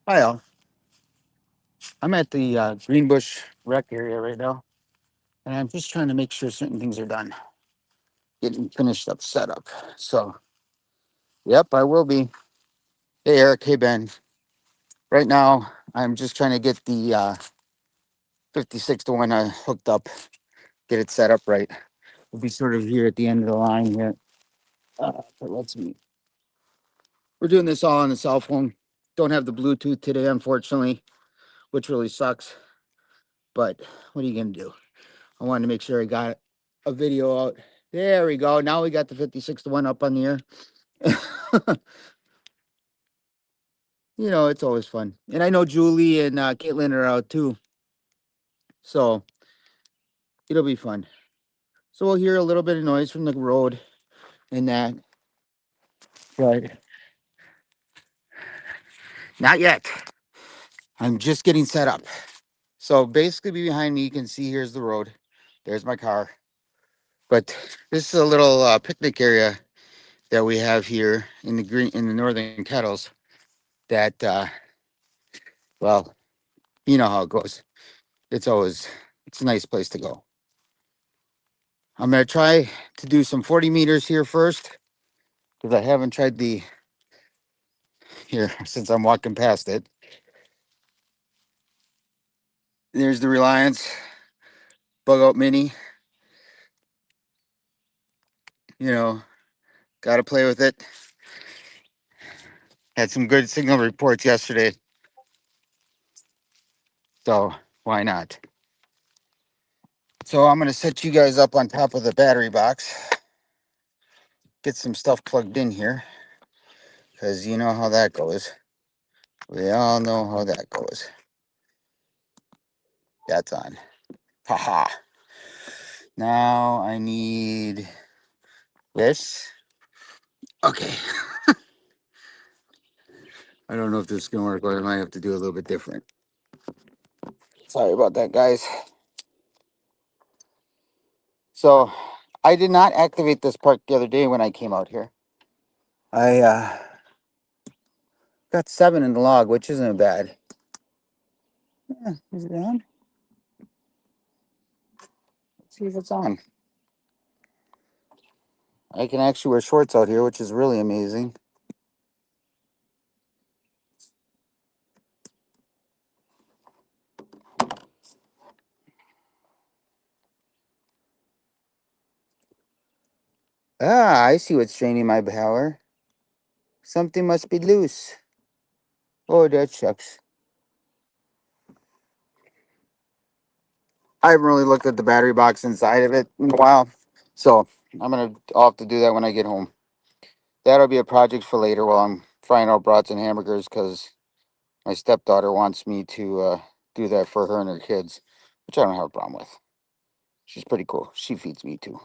Hi, all. I'm at the Greenbush Rec area right now, and I'm just trying to make sure certain things are done, getting finished up setup. So, yep, I will be. Hey, Eric. Hey, Ben. Right now, I'm just trying to get the 56 to 1 hooked up, get it set up right. We'll be sort of here at the end of the line here. But let's see. We're doing this all on the cell phone. Don't have the Bluetooth today, unfortunately, which really sucks. But what are you going to do? I wanted to make sure I got a video out. There we go. Now we got the 56 to 1 up on the air. It's always fun. And I know Julie and Caitlin are out too. So it'll be fun. So we'll hear a little bit of noise from the road and that. But not yet. I'm just getting set up. So basically behind me, you can see here's the road. There's my car. But this is a little picnic area that we have here in the northern kettles that well, you know how it goes. It's a nice place to go. I'm gonna try to do some 40 meters here first because I haven't tried the here since I'm walking past it. There's the Reliance Bug Out Mini. You know, got to play with it. Had some good signal reports yesterday, so why not? So I'm gonna set you guys up on top of the battery box. Get some stuff plugged in here because you know how that goes. We all know how that goes. That's on. Haha. Now I need this. Okay. I don't know if this is gonna work, but I might have to do a little bit different. Sorry about that, guys. So I did not activate this park the other day when I came out here. I got 7 in the log, which isn't bad. Is it on? Let's see if it's on. I can actually wear shorts out here, which is really amazing. Ah, I see what's draining my power. Something must be loose. Oh, that shucks. I haven't really looked at the battery box inside of it in a while, so I'll have to do that when I get home. That'll be a project for later while I'm frying out brats and hamburgers because my stepdaughter wants me to do that for her and her kids, which I don't have a problem with. She's pretty cool. She feeds me too.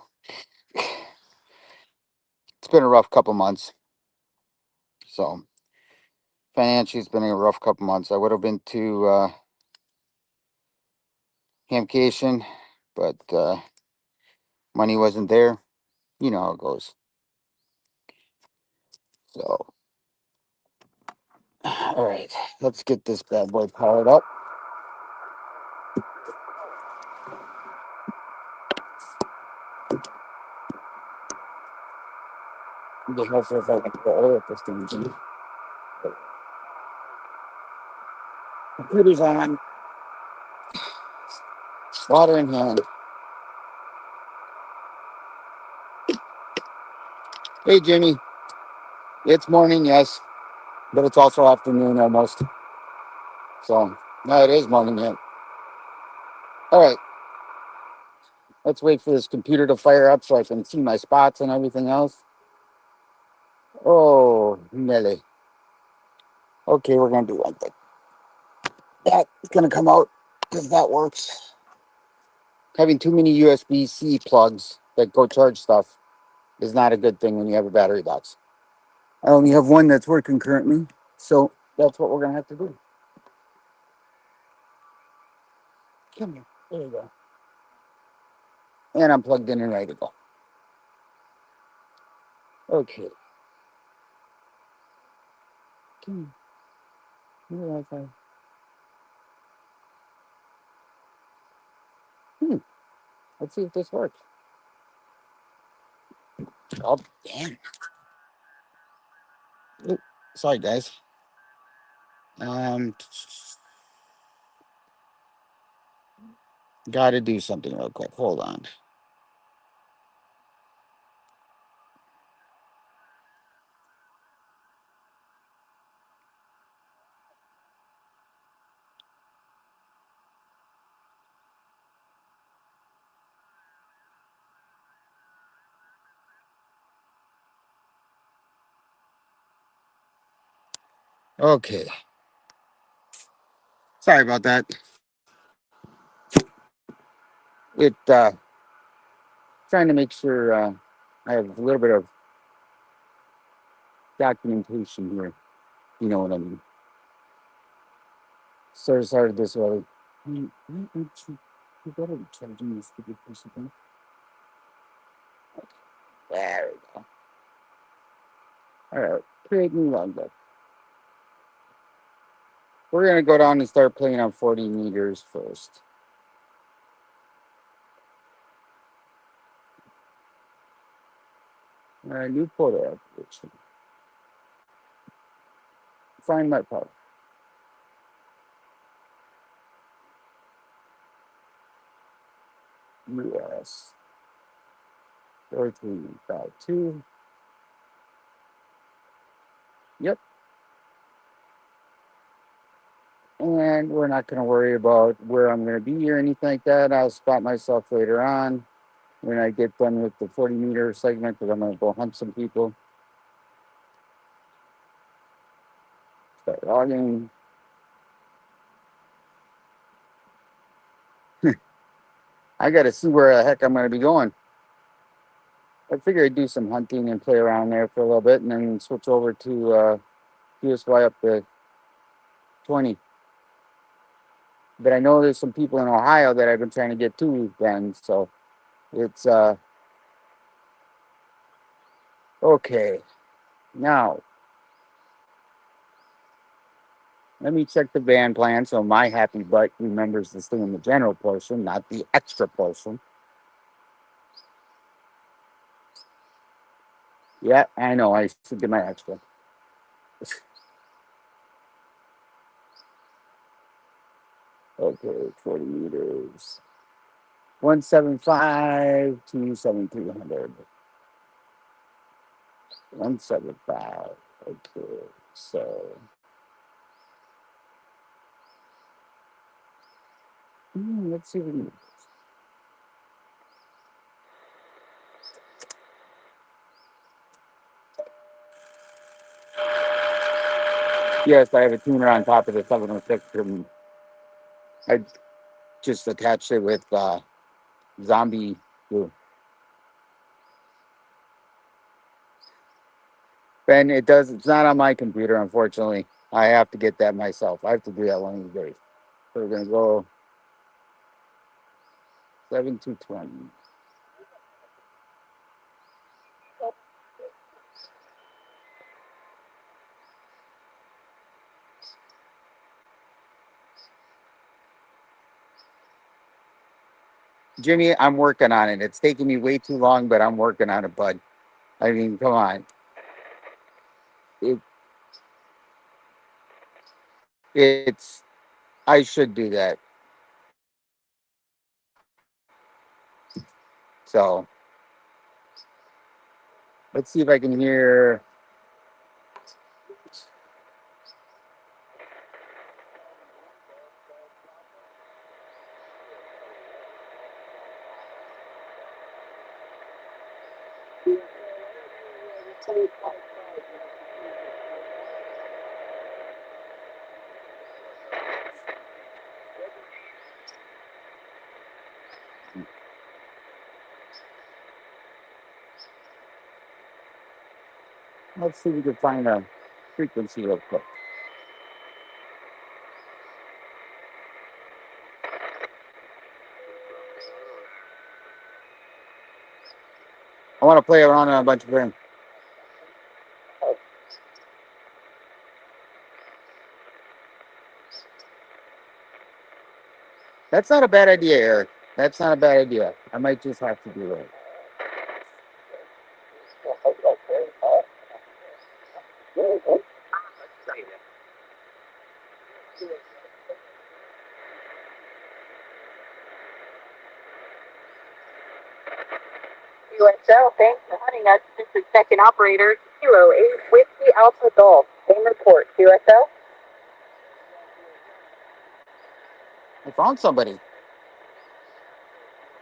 It's been a rough couple months. So financially, it's been a rough couple months. I would have been to Hamcation, but money wasn't there. You know how it goes. So, all right, let's get this bad boy powered up. Just hopefully if I can get oil at this thing. Computer's on. Water in hand. Hey, Jimmy. It's morning, yes, but it's also afternoon almost. So, no, it is morning yet. All right, let's wait for this computer to fire up so I can see my spots and everything else. Oh, Nelly. Okay, we're going to do one thing. That's going to come out because that works. Having too many USB-C plugs that go charge stuff is not a good thing when you have a battery box. I only have one that's working currently, so that's what we're going to have to do. Come here. There you go. And I'm plugged in and ready to go. Okay. Come Yeah, Hmm. Let's see if this works. Oh, damn. Oop, sorry, guys. Um, got to do something real quick. Hold on. Okay. Sorry about that. It trying to make sure I have a little bit of documentation here. You know what I mean? So sorry this way. Why aren't you better be charging this stupid piece of thing. There we go. All right. Create new logbook. We're gonna go down and start playing on 40 meters first. All right, new photo application. Find my part. US-4352. Yep. And we're not going to worry about where I'm going to be or anything like that. I'll spot myself later on when I get done with the 40-meter segment because I'm going to go hunt some people. Start logging. I got to see where the heck I'm going to be going. I figure I'd do some hunting and play around there for a little bit and then switch over to USY up to 20. But I know there's some people in Ohio that I've been trying to get to then, so it's okay. Now, let me check the band plan so my happy butt remembers to stay in the general portion, not the extra portion. Yeah, I know. I should get my extra. Okay, 40 meters. 175 to 7300. 175. Okay, so let's see what we Yes, I have a tuner on top of the 706. I just attached it with zombie glue. And it's not on my computer, unfortunately. I have to get that myself. I have to do that one of these days. So we're going to go 7 to 20. Jimmy, I'm working on it. It's taking me way too long, but I'm working on it, bud. I mean, come on. It, it's, I should do that. So let's see if I can hear. Let's see if we can find a frequency real quick. I want to play around on a bunch of things. That's not a bad idea, Eric. That's not a bad idea. I might just have to do it. USL, thanks for hunting us. This is second operator, Kilo 8 Whiskey Alpha Golf. Same report, USL. I found somebody.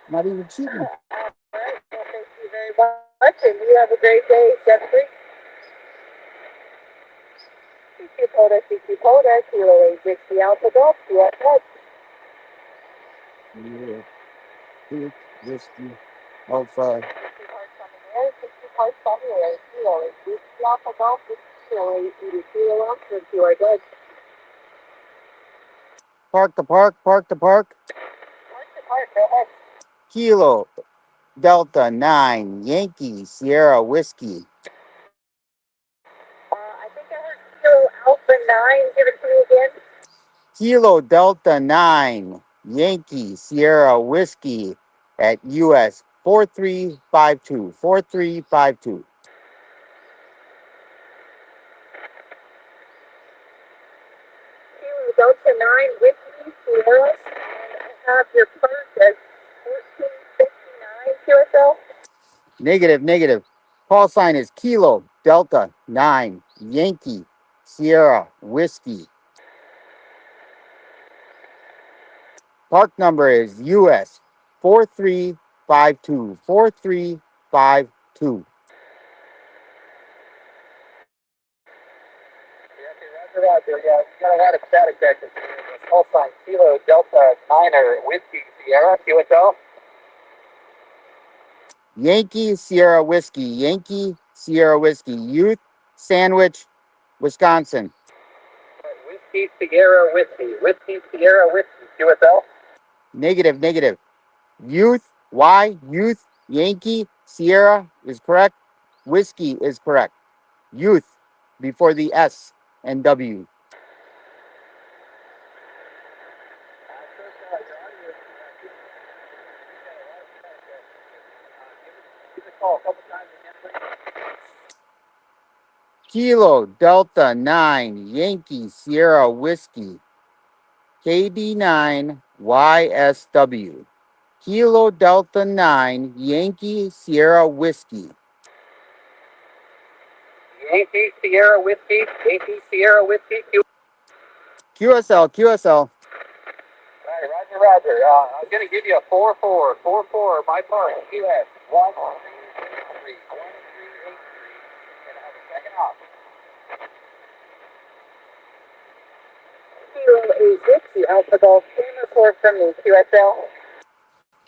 Not even cheating. All right, well, thank you very much, and you have a great day, Jeffrey. CQ Coda, Kilo 8 Whiskey Alpha Golf, USL. Yeah. Dude, whiskey, alpha. 60 parts on the air, Kilo 8 Whiskey Alpha Golf, Kilo 8 Kilo Alpha, you are good. Park the park, park the park. Park, go ahead. Kilo Delta 9 Yankee Sierra Whiskey. I think I heard Kilo Alpha 9. Give it to me again. Kilo Delta 9 Yankee Sierra Whiskey at US 4352. 4352. Kilo Delta 9 Whiskey Sierra. And I have your purse as 1459 QSL. Negative, negative. Call sign is Kilo Delta 9 Yankee Sierra Whiskey. Park number is US 4352. 4352. Roger. Yeah, you got a lot of static back there. Call sign Kilo Delta 9 Whiskey Sierra QSL. Yankee Sierra Whiskey. Yankee Sierra Whiskey. Youth Sandwich, Wisconsin. Whiskey Sierra Whiskey. Whiskey Sierra Whiskey QSL. Negative, negative. Youth, Y, Youth, Yankee, Sierra is correct. Whiskey is correct. Youth before the S and W. Kilo Delta 9 Yankee Sierra Whiskey. KD9 YSW. Kilo Delta 9 Yankee Sierra Whiskey. Yankee Sierra Whiskey. Yankee Sierra Whiskey. QSL, QSL. Right, Roger. I'm going to give you a 4-4. 4-4, my part. US 1383. 1383. And I have a second off. Kilo 8 Whiskey Alpha Golf. Same report from the QSL.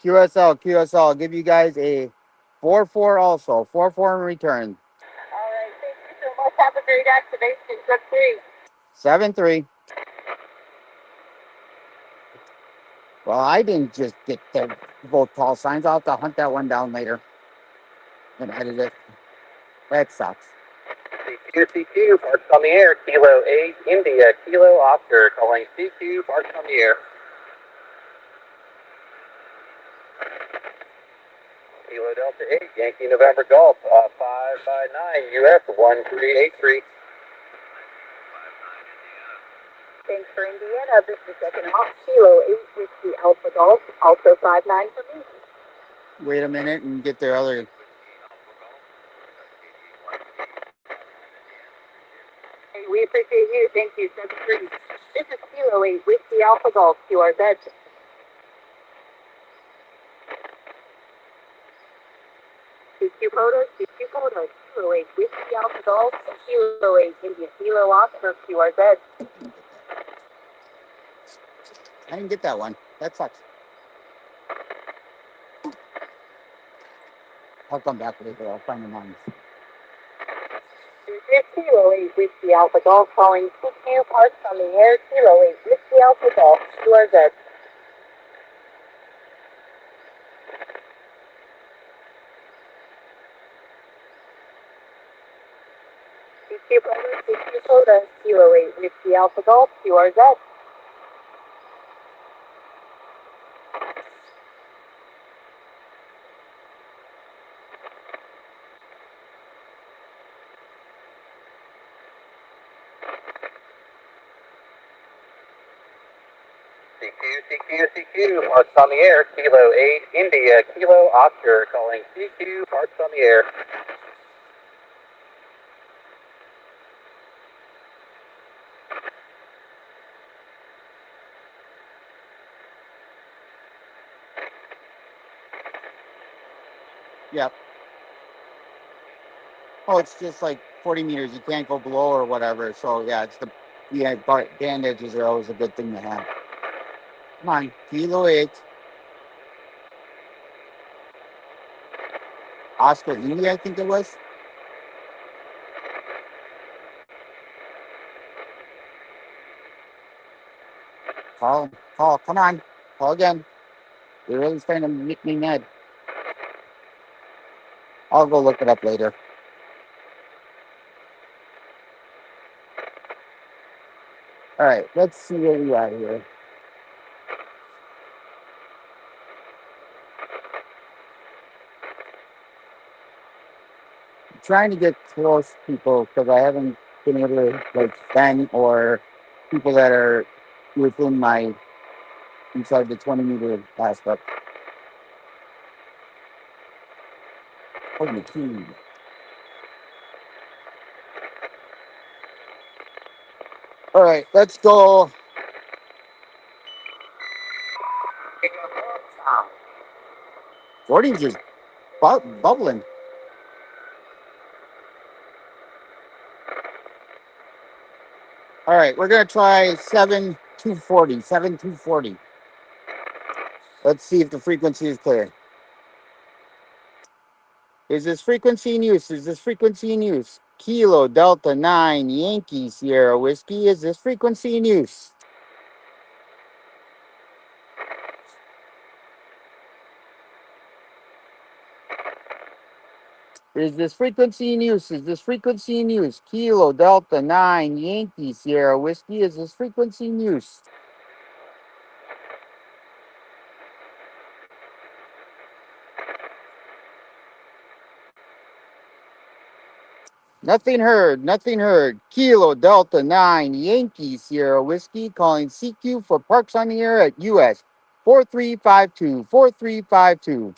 QSL. I'll give you guys a 4-4 also. 4-4 in return. All right, thank you so much. Have a great activation. Good 3. 7-3. Well, I didn't just get the both call signs. I'll have to hunt that one down later and edit it. That sucks. CQ, parks on the air. Kilo 8 India, Kilo Oscar, calling CQ, parks on the air. Kilo Delta 8, Yankee November Golf, 559, US 1383. Thanks for Indiana. This is second off. Kilo 8 Whiskey Alpha Golf, also 59 for me. Wait a minute and get their other. Hey, we appreciate you. Thank you. 7-3. This is Kilo 8 Whiskey Alpha Golf, QRZ. CQ Coda, Kilo 8 Whiskey Alpha Golf, Kilo 8 India Kilo Oscar, QRZ. I didn't get that one. That sucks. I'll come back later. I'll find the ones. This is Kilo 8 Whiskey Alpha Golf calling CQ parks on the air. Kilo 8 Whiskey Alpha Golf, QRZ. CQ Coda, Kilo 8 Whiskey Alpha Golf, QRZ. CQ, parts on the air, Kilo 8, India, Kilo Oscar, calling CQ, parts on the air. Yep. Oh, it's just like 40 meters. You can't go below or whatever. So yeah, it's the bandages are always a good thing to have. Come on, Kilo 8. Oscar India, I think it was. Call, come on. Call again. You're really starting to make me mad. I'll go look it up later. All right, let's see where we are here. I'm trying to get close people because I haven't been able to like Ben or people that are within my inside the 20-meter aspect. Holy key. All right, let's go. Jordy's just bubbling. All right, we're gonna try 7240. 7240. Let's see if the frequency is clear. Is this frequency in use? Is this frequency in use? Kilo Delta 9 Yankee Sierra Whiskey. Is this frequency in use? Is this frequency in use? Is this frequency in use? Kilo Delta 9 Yankee Sierra Whiskey. Is this frequency in use? Nothing heard. Nothing heard. Kilo Delta 9 Yankee Sierra Whiskey calling CQ for parks on the air at US 4352. 4352.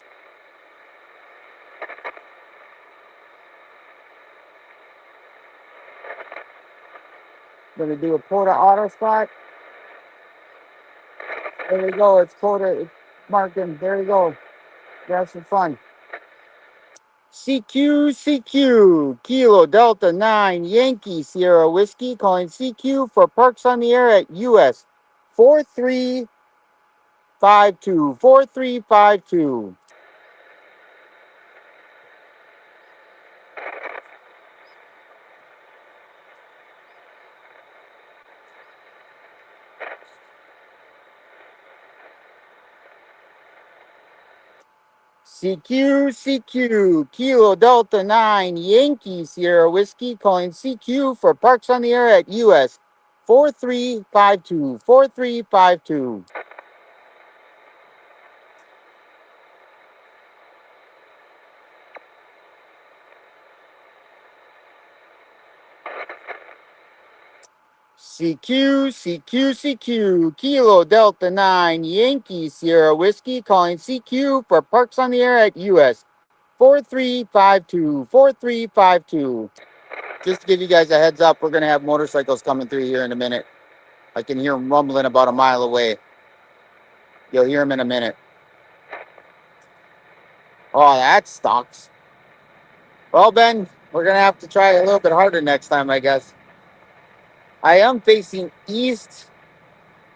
Gonna do a Porta auto spot. There we go. It's Porta. It's marking. There we go. Have some fun. CQ, Kilo Delta 9 Yankee Sierra Whiskey calling CQ for parks on the air at US 4352. 4352. CQ, Kilo Delta 9 Yankee Sierra Whiskey calling CQ for parks on the air at US 4352. 4352. CQ, Kilo Delta 9 Yankee Sierra Whiskey calling CQ for parks on the air at US 4352. 4352. Just to give you guys a heads up, we're going to have motorcycles coming through here in a minute. I can hear them rumbling about a mile away. You'll hear them in a minute. Oh, that stinks. Well, Ben, we're going to have to try a little bit harder next time, I guess. I am facing east,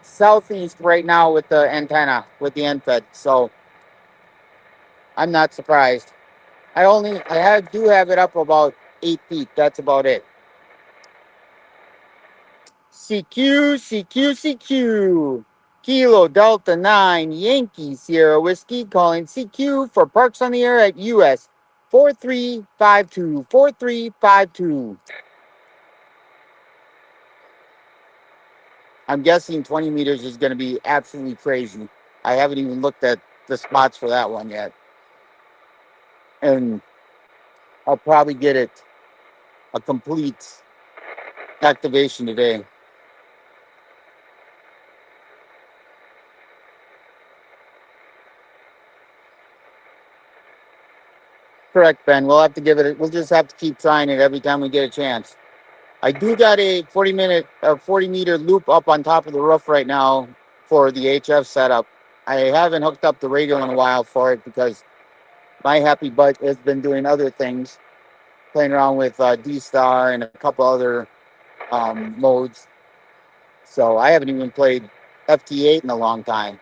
southeast right now with the antenna, with the end fed. So I'm not surprised. Do have it up about 8 feet. That's about it. CQ. Kilo Delta 9 Yankee Sierra Whiskey calling CQ for parks on the air at US 4352. 4352. I'm guessing 20 meters is going to be absolutely crazy. I haven't even looked at the spots for that one yet. And I'll probably get it a complete activation today. correct, Ben. We'll have to give it. We'll just have to keep trying it every time we get a chance. I do got a 40-meter loop up on top of the roof right now for the HF setup. I haven't hooked up the radio in a while for it because my happy butt has been doing other things, playing around with D-Star and a couple other modes. So I haven't even played FT8 in a long time.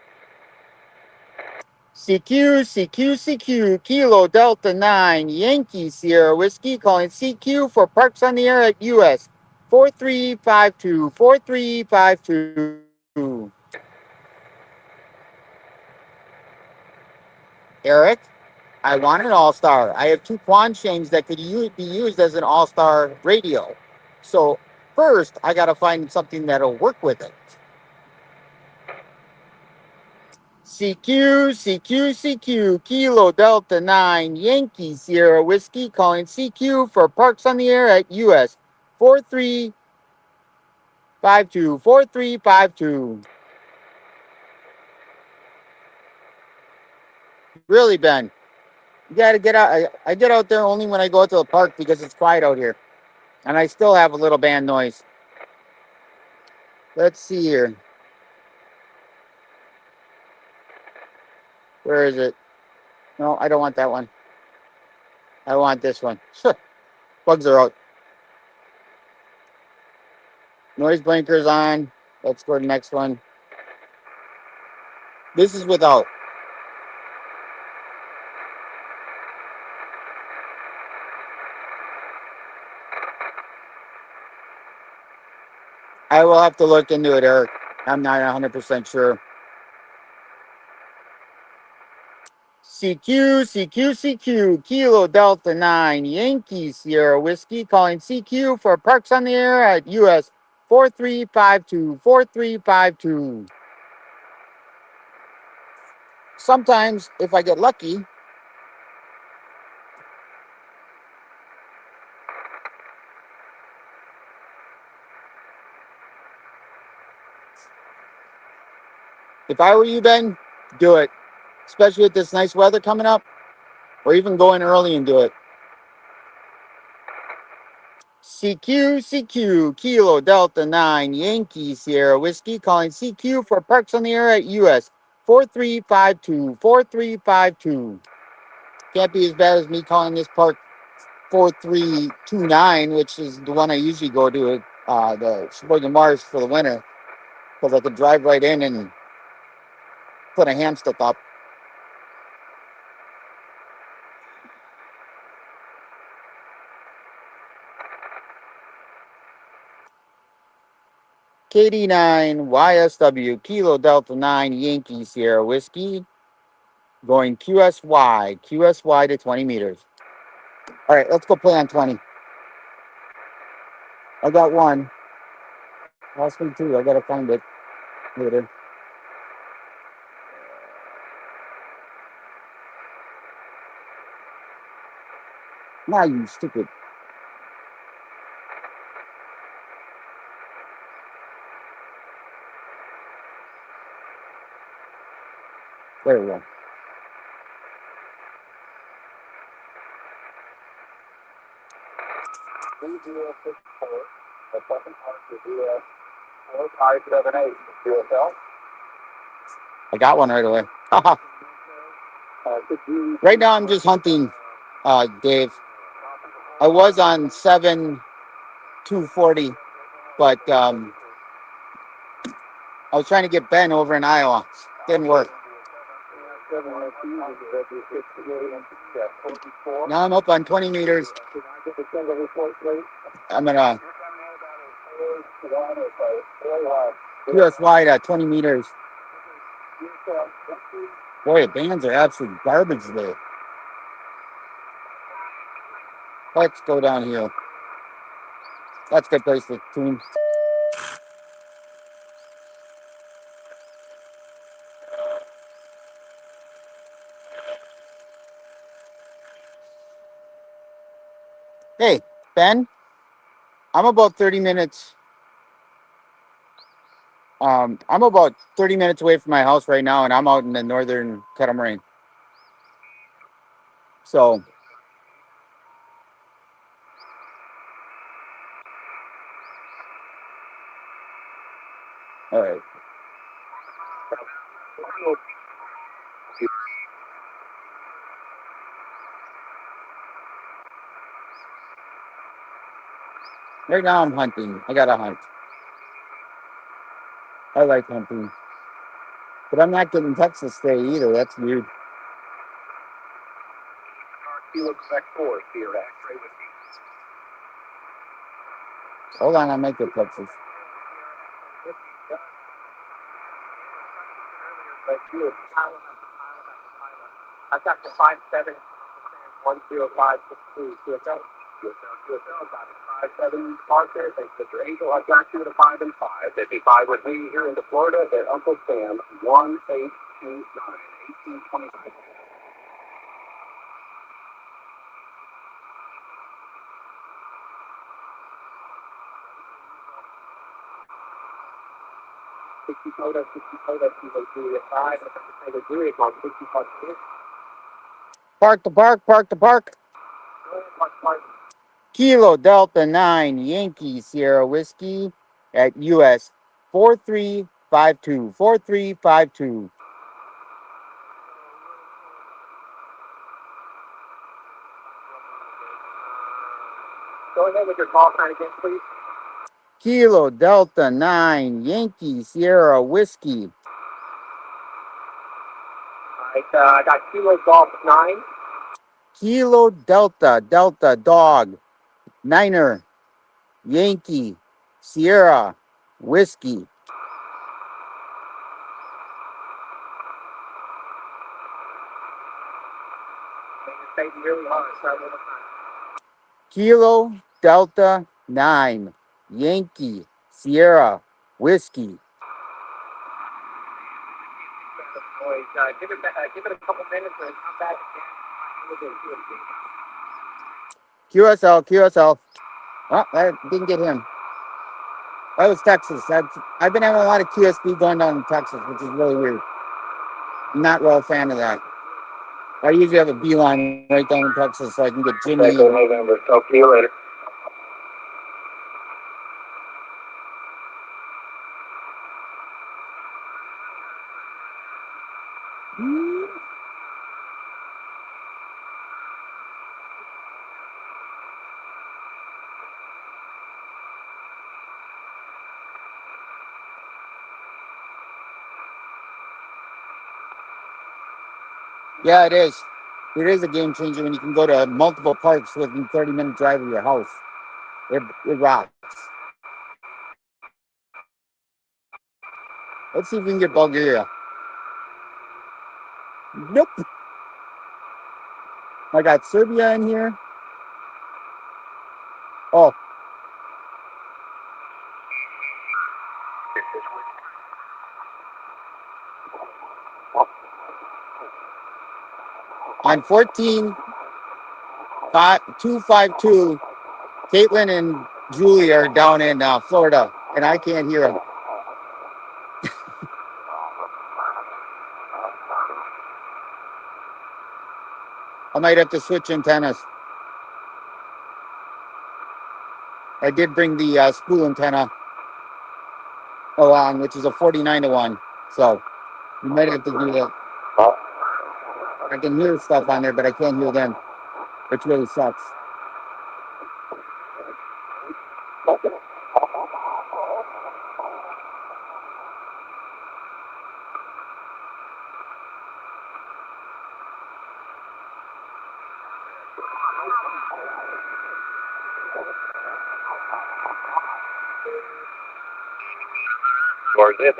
CQ, CQ, CQ, Kilo Delta 9, Yankee Sierra Whiskey, calling CQ for parks on the air at US 4352, 4352. Eric, I want an all-star. I have two Quan chains that could be used as an all-star radio. So first, I got to find something that'll work with it. CQ, CQ, CQ, Kilo Delta 9, Yankee Sierra Whiskey, calling CQ for parks on the air at US 4352, 4352. Really, Ben, you got to get out. I get out there only when I go out to the park because it's quiet out here. And I still have a little band noise. Let's see here. Where is it? No, I don't want that one. I want this one. Bugs are out. Noise blinkers on. Let's go to the next one. This is without. I will have to look into it, Eric. I'm not 100% sure. CQ, CQ, CQ, Kilo Delta 9, Yankee Sierra Whiskey, calling CQ for parks on the air at US 4352, 4352. Sometimes, if I get lucky, if I were you, Ben, do it. Especially with this nice weather coming up, or even go in early and do it. CQ, CQ, Kilo Delta 9, Yankee Sierra Whiskey, calling CQ for parks on the air at US 4352, 4352. Can't be as bad as me calling this park 4329, which is the one I usually go to, the Sheboygan Mars for the winter, because I could drive right in and put a ham stick up. KD9, YSW, Kilo Delta 9, Yankee Sierra Whiskey, going QSY to 20 meters. All right, let's go play on 20. I got one. Lost one too. I got to find it later. Now, you stupid. There we go. I got one right away. Right now, I'm just hunting, Dave. I was on 7-240, but I was trying to get Ben over in Iowa. Didn't work. Now I'm up on 20 meters. I'm gonna US wide at 20 meters. Boy, the bands are absolute garbage there. Let's go down here. That's a good place to tune. Hey, Ben, I'm about 30 minutes. I'm about 30 minutes away from my house right now, and I'm out in the northern Catamaran. So All right. Right now I'm hunting. I gotta hunt. I like hunting. But I'm not getting Texas Day either. That's weird. Hold on, I might get Texas. I've got the 5710562 QSL. QSL got the 57 mark there. Thanks, Mr. Angel. I've got you at a 5 and 5. 55 with me here into Florida at Uncle Sam 1829 1825. 60 photo, 60 photo, Kilo Juliet 5, and I'm going to say Juliet on 65 minutes. Park the park, park the park. Go ahead, Mark. Kilo Delta 9 Yankee Sierra Whiskey at US 4352. 4352. Go ahead with your call sign again, please. Kilo Delta 9 Yankee Sierra Whiskey. All right, I got Kilo Golf 9. Kilo Delta Dog Niner Yankee Sierra Whiskey. Really hard. Start one more time. Kilo Delta 9 Yankee Sierra Whiskey. Give it a couple minutes and come back again. QSL. Oh, I didn't get him. That was Texas. I've been having a lot of QSB going down in Texas, which is really weird. I'm not real fan of that. I usually have a beeline right down in Texas so I can get Jimmy. November. Talk to you later. Yeah, it is. It is a game changer when you can go to multiple parks within 30-minute drive of your house. It rocks. Let's see if we can get Bulgaria. Nope. I got Serbia in here. Oh. On 14-252, Caitlin and Julie are down in Florida, and I can't hear them. I might have to switch antennas. I did bring the spool antenna along, which is a 49-1. So you might have to do that. I can hear stuff on there, but I can't hear them, which really sucks. Where's it?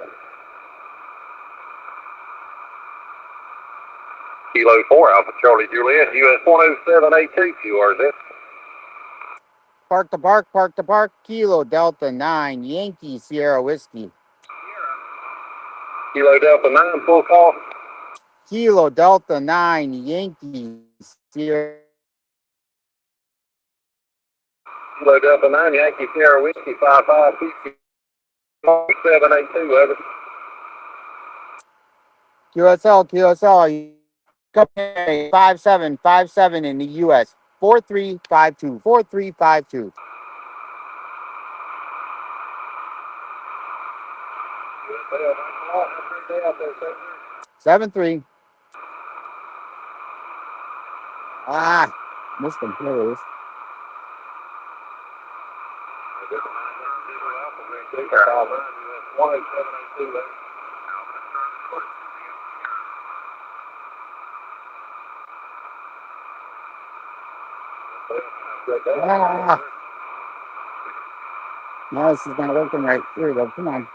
Kilo 4, Alpha Charlie Juliet, US 10782, QRZ. Park the park, Kilo Delta 9, Yankee Sierra Whiskey. Kilo Delta 9, full call. Kilo Delta 9, Yankee Sierra. Kilo Delta 9, Yankee Sierra Whiskey, 5550, 782, over. QSL, 5757 in the US, 4352, 4352. out there, sir. 7-3. Missed him. There it is. No, this is not working right. Here we go. Come on.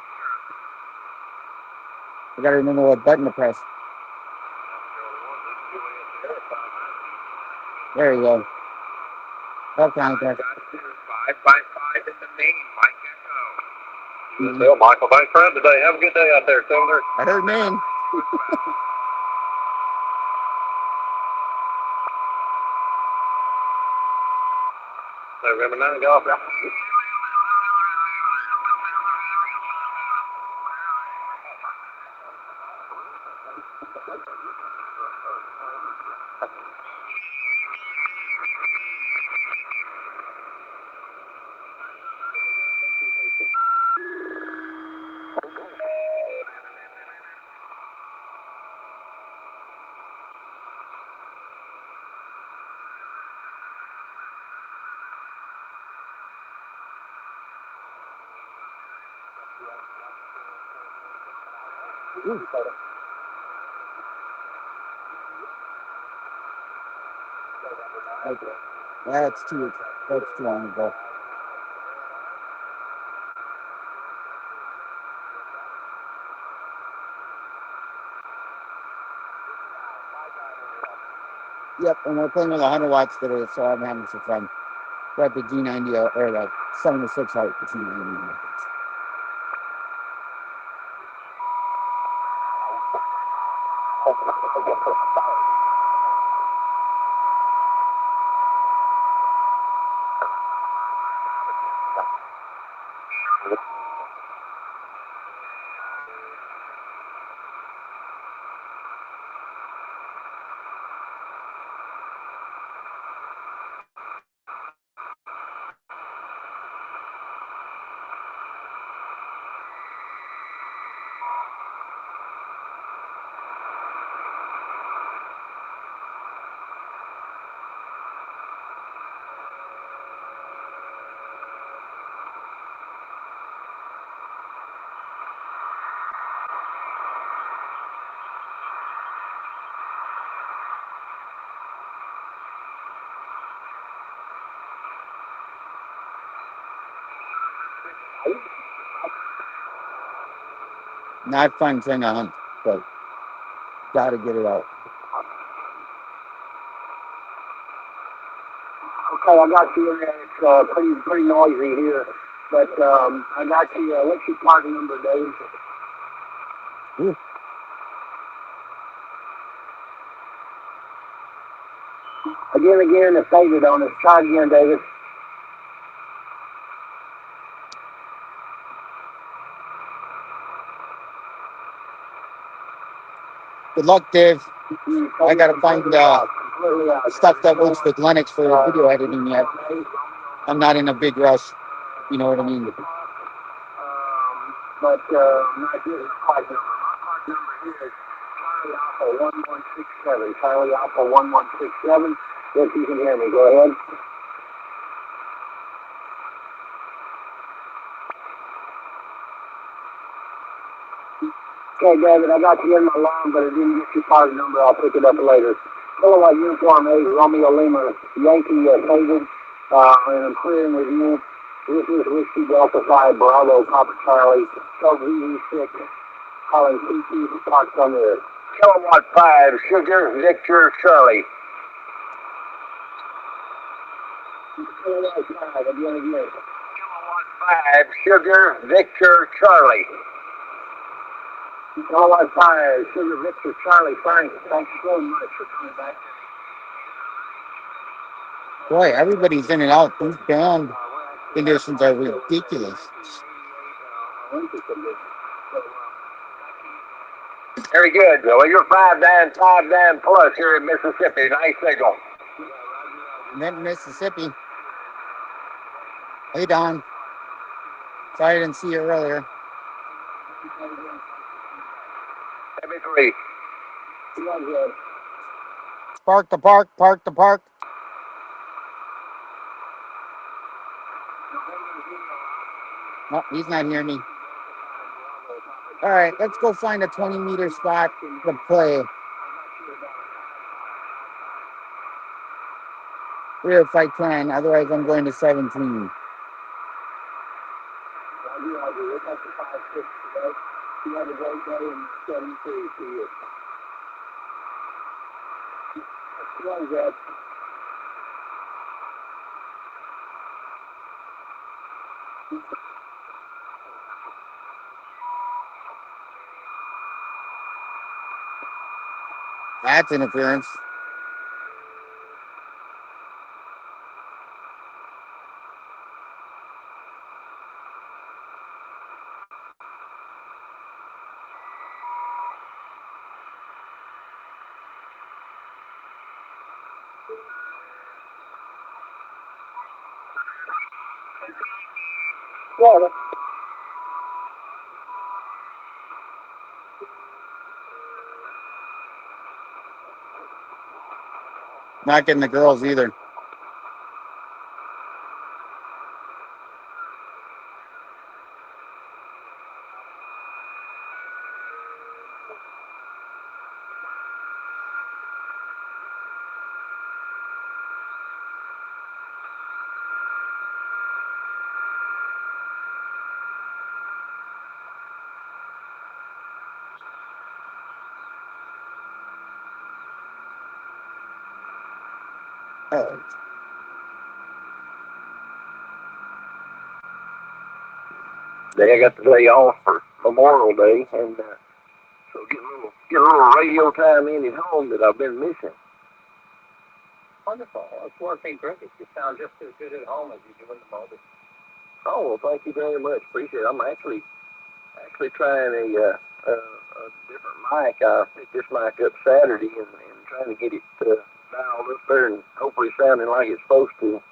I gotta remember what button to press. There you go. Okay, okay. 5 by 5 in the main, Mike Echo. Well, Michael, thanks for today. Have a good day out there, Senator. I heard Maine. November 9 golf. Okay. That's too long ago. Yep, and we're playing with 100 watts today, so I'm having some fun. We're at the G90 or the 76 height. G90. Not fun trying to hunt, but gotta get it out. Okay, I got you in there. It's pretty noisy here, but I got you. What's your part number, Dave? Ooh. Again, it faded on us. Try again, David. Good luck, Dave. I gotta find stuff that works with Linux for video editing yet. I'm not in a big rush. You know what I mean? But not getting a part number. My part number here is Charlie Alpha 1167. Charlie Alpha 1167. Yes, you can hear me. Go ahead. Okay, David, I got you in my line, but I didn't get your part number. I'll pick it up later. Kilowatt Uniform 8, Romeo Lima, Yankee faded, and I'm clearing with you. This is Whiskey Delta 5, Bravo, Papa Charlie, Sub VE6, calling PT, parked on there. Kilowatt 5, Sugar, Victor, Charlie. Kilowatt 5, again. Kilowatt 5, Sugar, Victor, Charlie. Kilowatt 5, Sugar, Victor, Charlie, Frank. Thanks so much for coming back. Boy, everybody's in and out. These band conditions are ridiculous. Very good. Well, you're 5 down plus here in Mississippi. Nice signal. And then Mississippi. Hey, Don. Sorry I didn't see you earlier. Heavy 3. One good. Park the park, park the park. No, he's not hearing me. All right, let's go find a 20-meter spot to play. Here if I can, otherwise I'm going to 17. That's interference. Florida. Not getting the girls either. Oh, Day I got the day off for Memorial Day, and so get a little radio time in at home that I've been missing. Wonderful. It's working great. You sound just as good at home as you do in the moment. Oh, well, thank you very much. Appreciate it. I'm actually trying a different mic. I picked this mic up Saturday and trying to get it dialed up there and hopefully sounding like it's supposed to.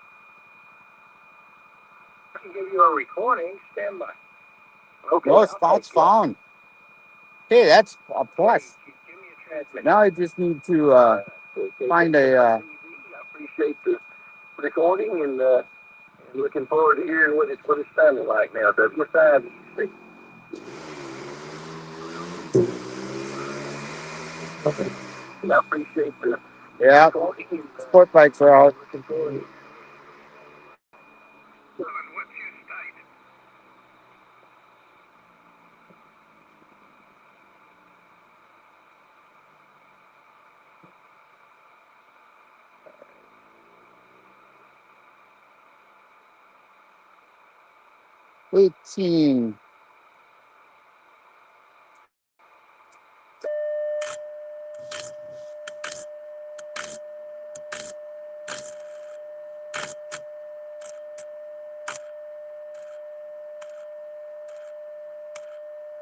I can give you a recording. Stand by. Okay. no spots found. Hey, that's a plus. Give me a transmission. Now I just need to find a. I appreciate the recording and looking forward to hearing what it's sounding like now. W5. I appreciate the Yeah, recording. sport bikes are out. Looking forward. Wait, 18.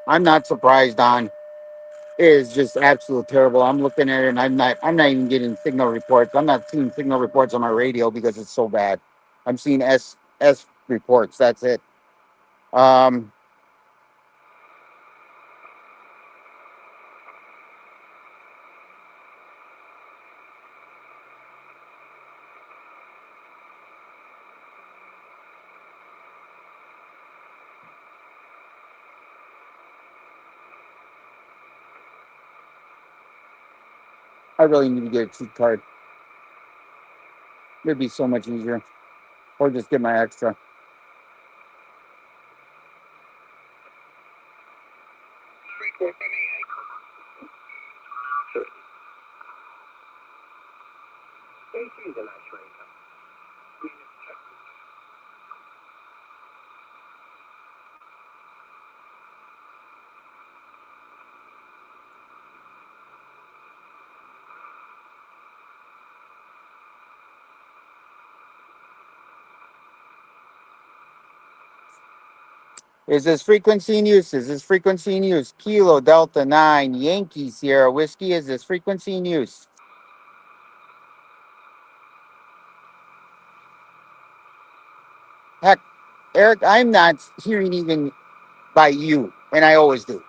I'm not surprised, Don. It is just absolute terrible. I'm looking at it and I'm not even getting signal reports. I'm not seeing signal reports on my radio because it's so bad. I'm seeing S reports. That's it. Um I really need to get a cheat card. It'd be so much easier. Or just get my extra. Is this frequency in use? Is this frequency in use? Kilo Delta 9 Yankee Sierra Whiskey. Is this frequency in use? Heck, Eric, I'm not hearing even by you, and I always do.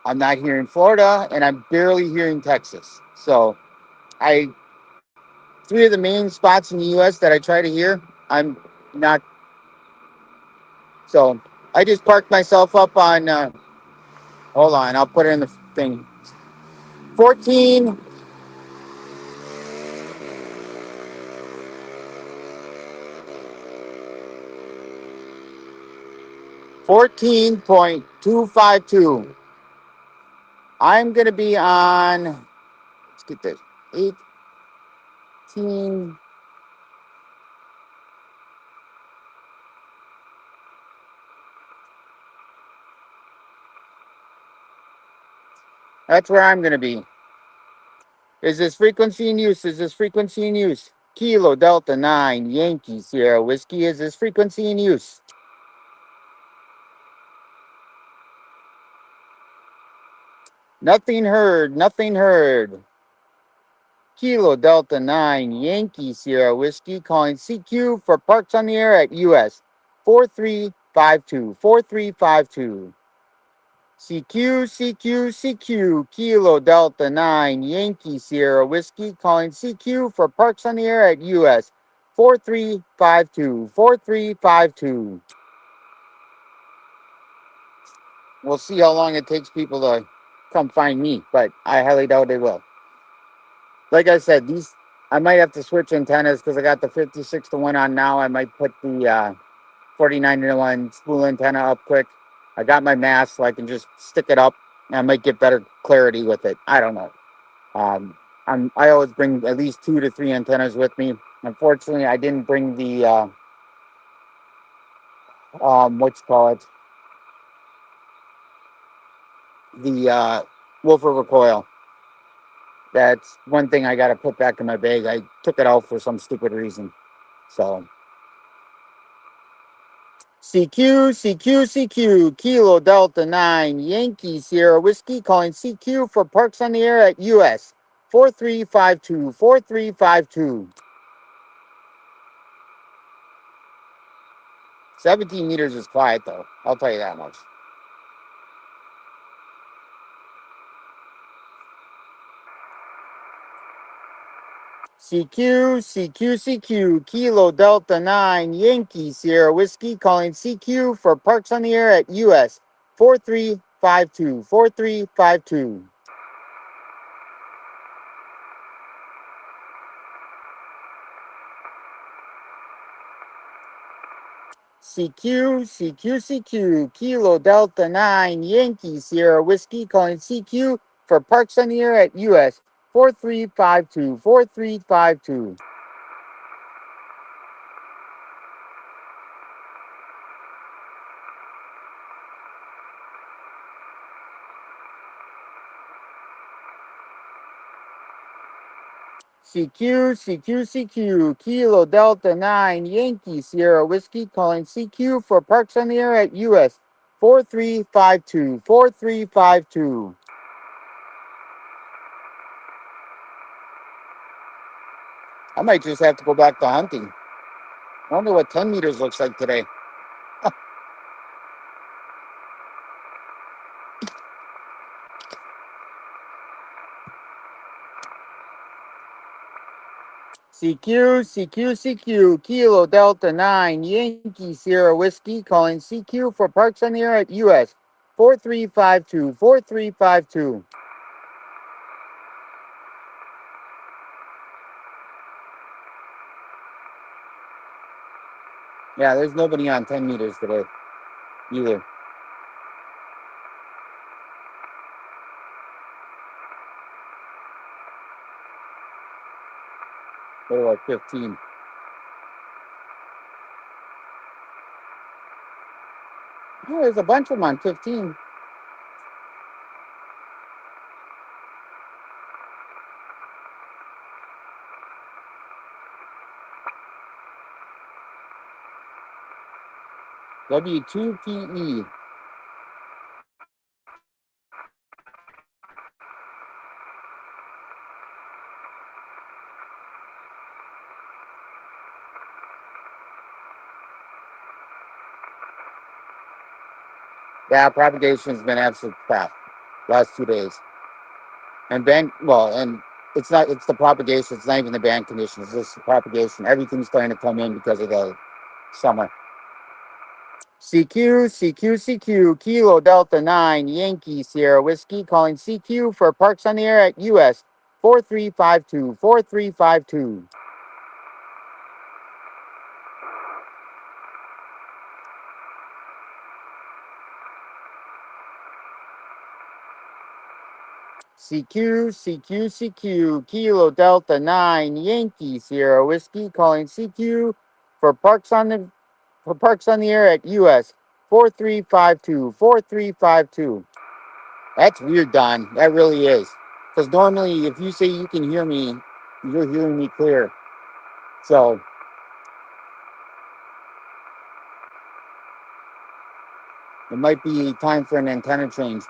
I'm not here in Florida, and I'm barely here in Texas. So I three of the main spots in the U.S. that I try to hear, I'm not. So I just parked myself up on. Hold on, I'll put it in the thing. 14. 14.252. I'm gonna be on. Let's get this. 18. That's where I'm gonna be. Is this frequency in use? Is this frequency in use? Kilo Delta 9 Yankee Sierra Whiskey. Is this frequency in use? Nothing heard. Nothing heard. Kilo Delta 9 Yankee Sierra Whiskey calling CQ for parks on the air at US 4352. 4352. CQ, CQ, CQ, Kilo Delta 9 Yankee Sierra Whiskey calling CQ for parks on the air at US 4352. 4352. We'll see how long it takes people to come find me, but I highly doubt they will. Like I said, these I might have to switch antennas because I got the 56 to 1 on now. I might put the 49 to 1 spool antenna up quick. I got my mask so I can just stick it up and I might get better clarity with it. I don't know. Um, I always bring at least 2 to 3 antennas with me. Unfortunately, I didn't bring the what you call it, the Wolf River coil. That's one thing I got to put back in my bag. I took it out for some stupid reason. So CQ, CQ, CQ, Kilo Delta 9, Yankee Sierra Whiskey calling CQ for parks on the air at US 4352, 4352. 17 meters is quiet though, I'll tell you that much. CQ, CQ, CQ, Kilo Delta 9, Yankee Sierra Whiskey calling CQ for parks on the air at US 4352, 4352. CQ, CQ, CQ, Kilo Delta 9, Yankee Sierra Whiskey calling CQ for parks on the air at US 4352, 4352. CQ, CQ, CQ, Kilo Delta 9, Yankee Sierra Whiskey calling CQ for parks on the air at US 4352, 4352. I might just have to go back to hunting. I wonder what 10 meters looks like today. CQ, CQ, CQ, Kilo Delta 9, Yankee Sierra Whiskey calling CQ for parks on the air at US 4352, 4352. Yeah, there's nobody on 10 meters today either. They're like 15. Yeah, there's a bunch of them on 15. W2PE. Yeah, propagation's been absolute crap. last 2 days. And band, well, and it's not, it's the propagation. It's not even the band conditions. It's just the propagation. Everything's starting to come in because of the summer. CQ, CQ, CQ, Kilo Delta 9, Yankee Sierra Whiskey, calling CQ for Parks on the Air at US 4352, 4352. CQ, CQ, CQ, Kilo Delta 9, Yankee Sierra Whiskey, calling CQ for Parks on the Air at US 4352, 4352. That's weird, Don. That really is. Because normally, if you say you can hear me, you're hearing me clear. So it might be time for an antenna change.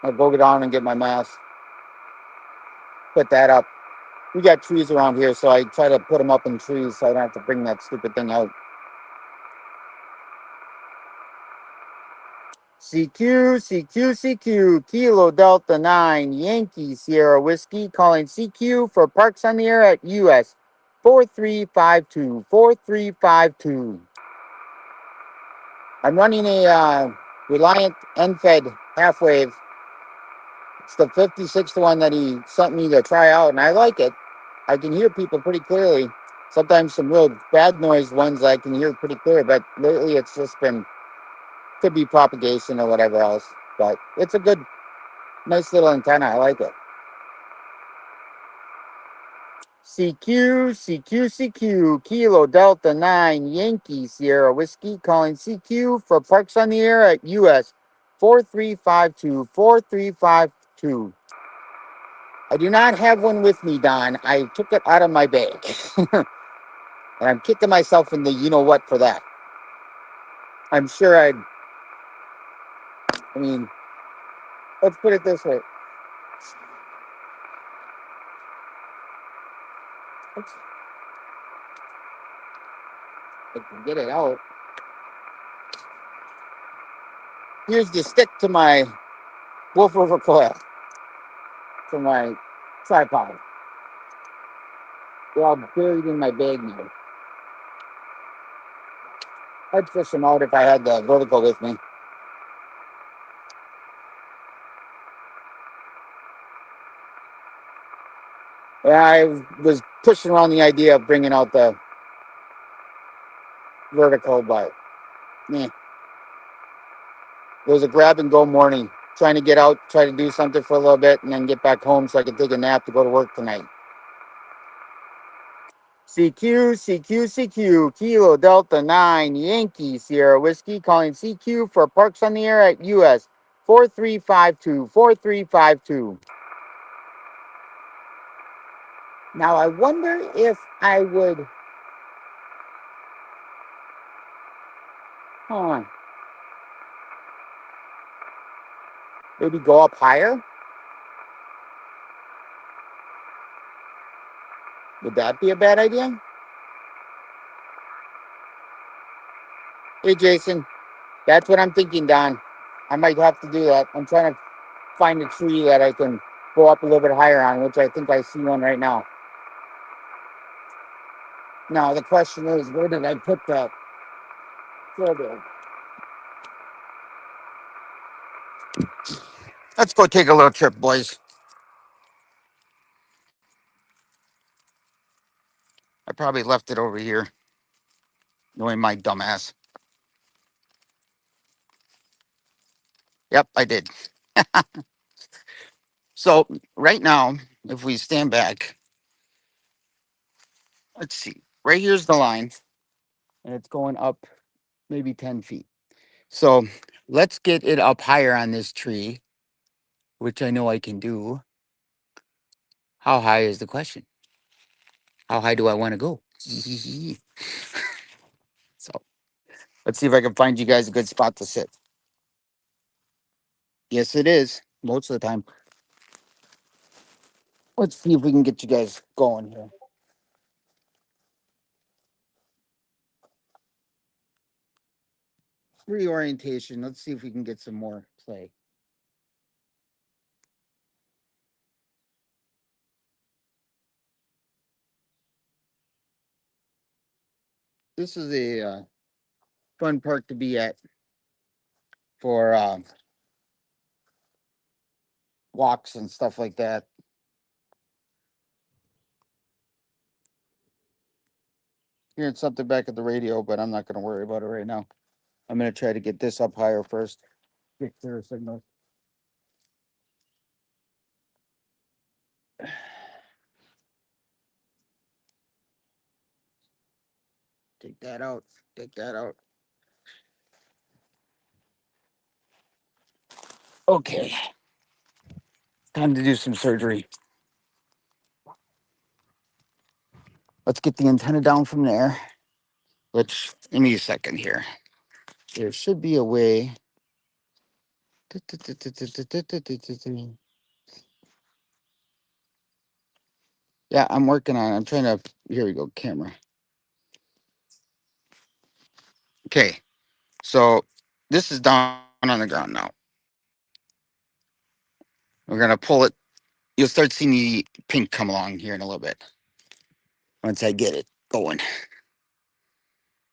I'll go get on and get my mask, put that up. We got trees around here, so I try to put them up in trees so I don't have to bring that stupid thing out. CQ, CQ, CQ, Kilo Delta 9, Yankee Sierra Whiskey, calling CQ for Parks on the Air at US 4352, 4352. I'm running a Reliant end-fed half-wave. It's the 56 one that he sent me to try out, and I like it. I can hear people pretty clearly. Sometimes some real bad noise ones I can hear pretty clear, but lately it's just been, could be propagation or whatever else. But it's a good, nice little antenna. I like it. CQ, CQ, CQ, Kilo Delta 9, Yankee Sierra Whiskey, calling CQ for Parks on the Air at US 4352, 4352. I do not have one with me, Don. I took it out of my bag. And I'm kicking myself in the you know what for that. I'm sure I mean, let's put it this way. Let's, I can get it out. Here's the stick to my Wolf River coil for my tripod. They're all buried in my bag now. I'd fish them out if I had the vertical with me. Yeah, I was pushing around the idea of bringing out the vertical, but it was a grab and go morning. Trying to get out, try to do something for a little bit, and then get back home so I could take a nap to go to work tonight. CQ, CQ, CQ, Kilo Delta 9, Yankee Sierra Whiskey, calling CQ for Parks on the Air at US 4352, 4352. Now I wonder if I would, hold on, maybe go up higher? Would that be a bad idea? Hey, Jason, that's what I'm thinking, Don. I might have to do that. I'm trying to find a tree that I can go up a little bit higher on, which I think I see one right now. Now, the question is, where did I put that filter? Let's go take a little trip, boys. I probably left it over here, knowing my dumbass. Yep, I did. So, right now, if we stand back, let's see. Right here's the line, and it's going up maybe 10 feet. So, let's get it up higher on this tree, which I know I can do. How high is the question? How high do I want to go? So, let's see if I can find you guys a good spot to sit. Yes, it is, most of the time. Let's see if we can get you guys going here. reorientation. Let's see if we can get some more play. This is a fun park to be at for walks and stuff like that. Hearing something back at the radio, but I'm not going to worry about it right now. I'm going to try to get this up higher first. Get clear signal. Take that out. Take that out. Okay. Time to do some surgery. Let's get the antenna down from there. Let's give me a second here. There should be a way. Yeah, I'm working on it. I'm trying to. Here we go, camera. Okay, so this is down on the ground now. We're gonna pull it. You'll start seeing the pink come along here in a little bit once I get it going. You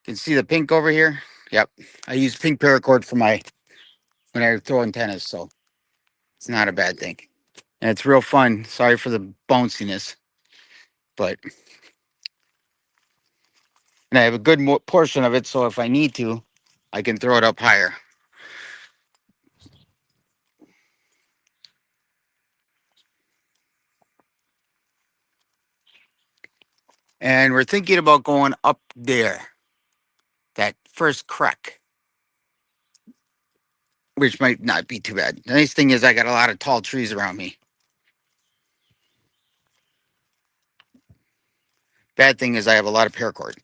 can see the pink over here. Yep, I use pink paracord for my when I throw antennas, so it's not a bad thing, and it's real fun. Sorry for the bounciness, but and I have a good portion of it, so if I need to, I can throw it up higher. And we're thinking about going up there, that first crack, which might not be too bad. The nice thing is I got a lot of tall trees around me. Bad thing is I have a lot of paracord.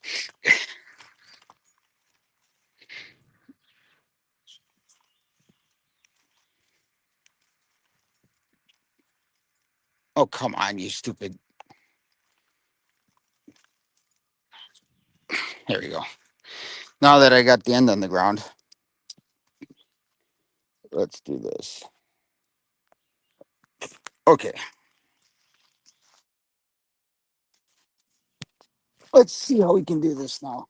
Oh, come on, you stupid. There we go. Now that I got the end on the ground, let's do this. Okay. Let's see how we can do this now.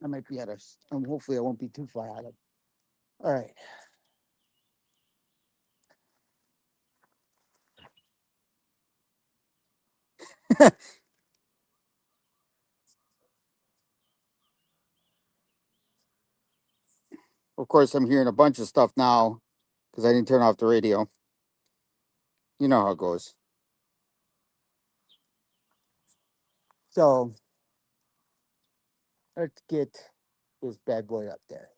I might be at a, hopefully I won't be too far out of. All right. Of course, I'm hearing a bunch of stuff now because I didn't turn off the radio. You know how it goes. So let's get this bad boy up there.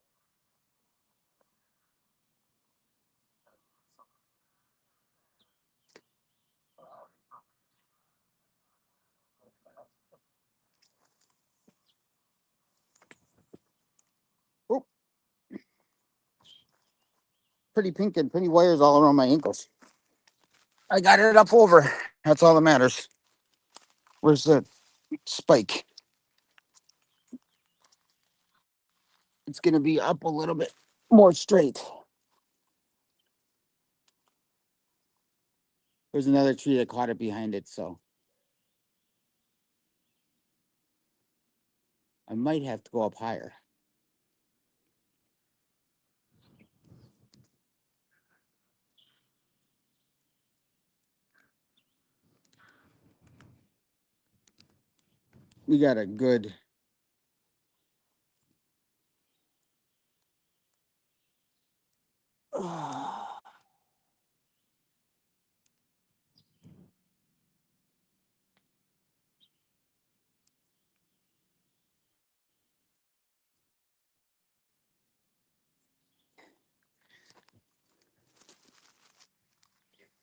Oh, pretty pink and pretty wires all around my ankles. I got it up over. That's all that matters. Where's the spike? It's going to be up a little bit more straight. There's another tree that caught it behind it, so I might have to go up higher. We got a good.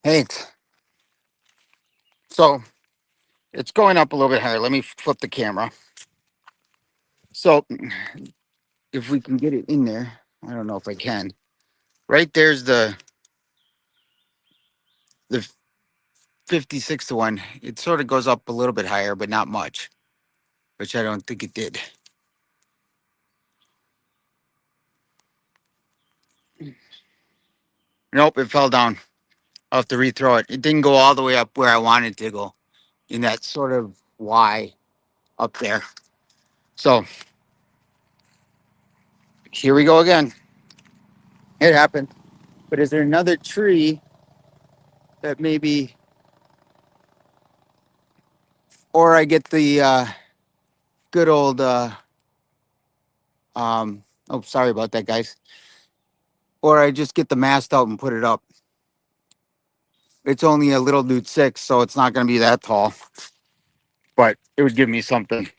Hey, so it's going up a little bit higher. Let me flip the camera. So if we can get it in there, I don't know if I can. Right there's the 56 to 1. It sort of goes up a little bit higher, but not much, which I don't think it did. Nope, it fell down. I'll have to rethrow it. It didn't go all the way up where I wanted to go in that sort of Y up there. So here we go again. It happened. But is there another tree that maybe, or I get the good old, oh, sorry about that, guys. Or I just get the mast out and put it up. It's only a little dude 6, so it's not going to be that tall, but it would give me something.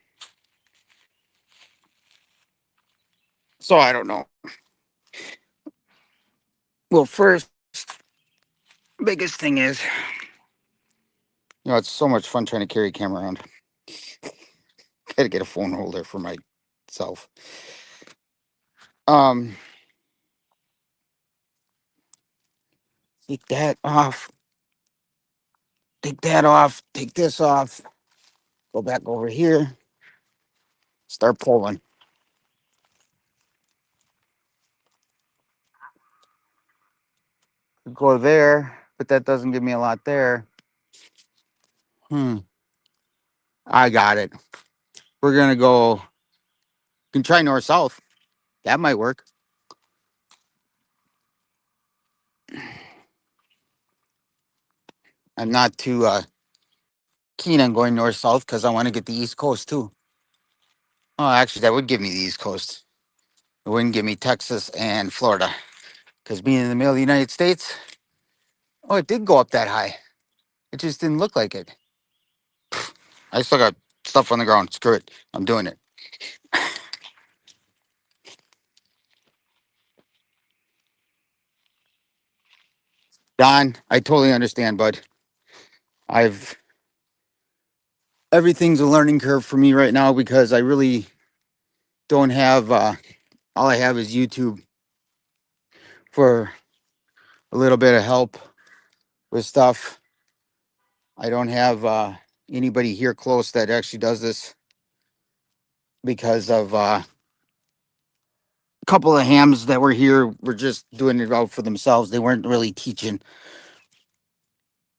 So I don't know. Well, first, biggest thing is, it's so much fun trying to carry a camera around. Got to get a phone holder for myself. Um, take that off. Take that off. Take this off. Go back over here. Start pulling. Go there, but that doesn't give me a lot there. I got it. We're gonna go. You can try north south. That might work. I'm not too keen on going north south because I want to get the east coast too. Oh, actually, that would give me the east coast. It wouldn't give me Texas and Florida because being in the middle of the United States. Oh, it did go up that high. It just didn't look like it. I still got stuff on the ground. Screw it. I'm doing it. Don, I totally understand, bud. I've everything's a learning curve for me right now because I really don't have all I have is YouTube for a little bit of help with stuff. I don't have anybody here close that actually does this because of a couple of hams that were here were just doing it out for themselves. They weren't really teaching.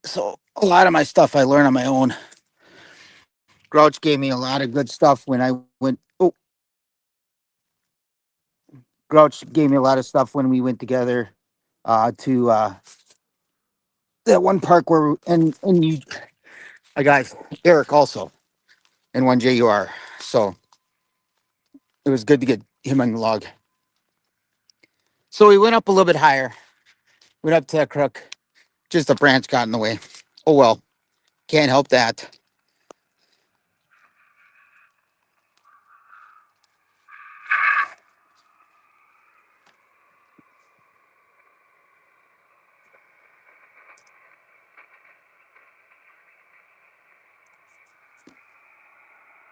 So a lot of my stuff I learn on my own. Grouch gave me a lot of good stuff when I went. Oh, Grouch gave me a lot of stuff when we went together to that one park where and you, I got Eric also and one JUR. So it was good to get him on the log. So we went up a little bit higher. Went up to that crook. Just a branch got in the way. Oh well, can't help that.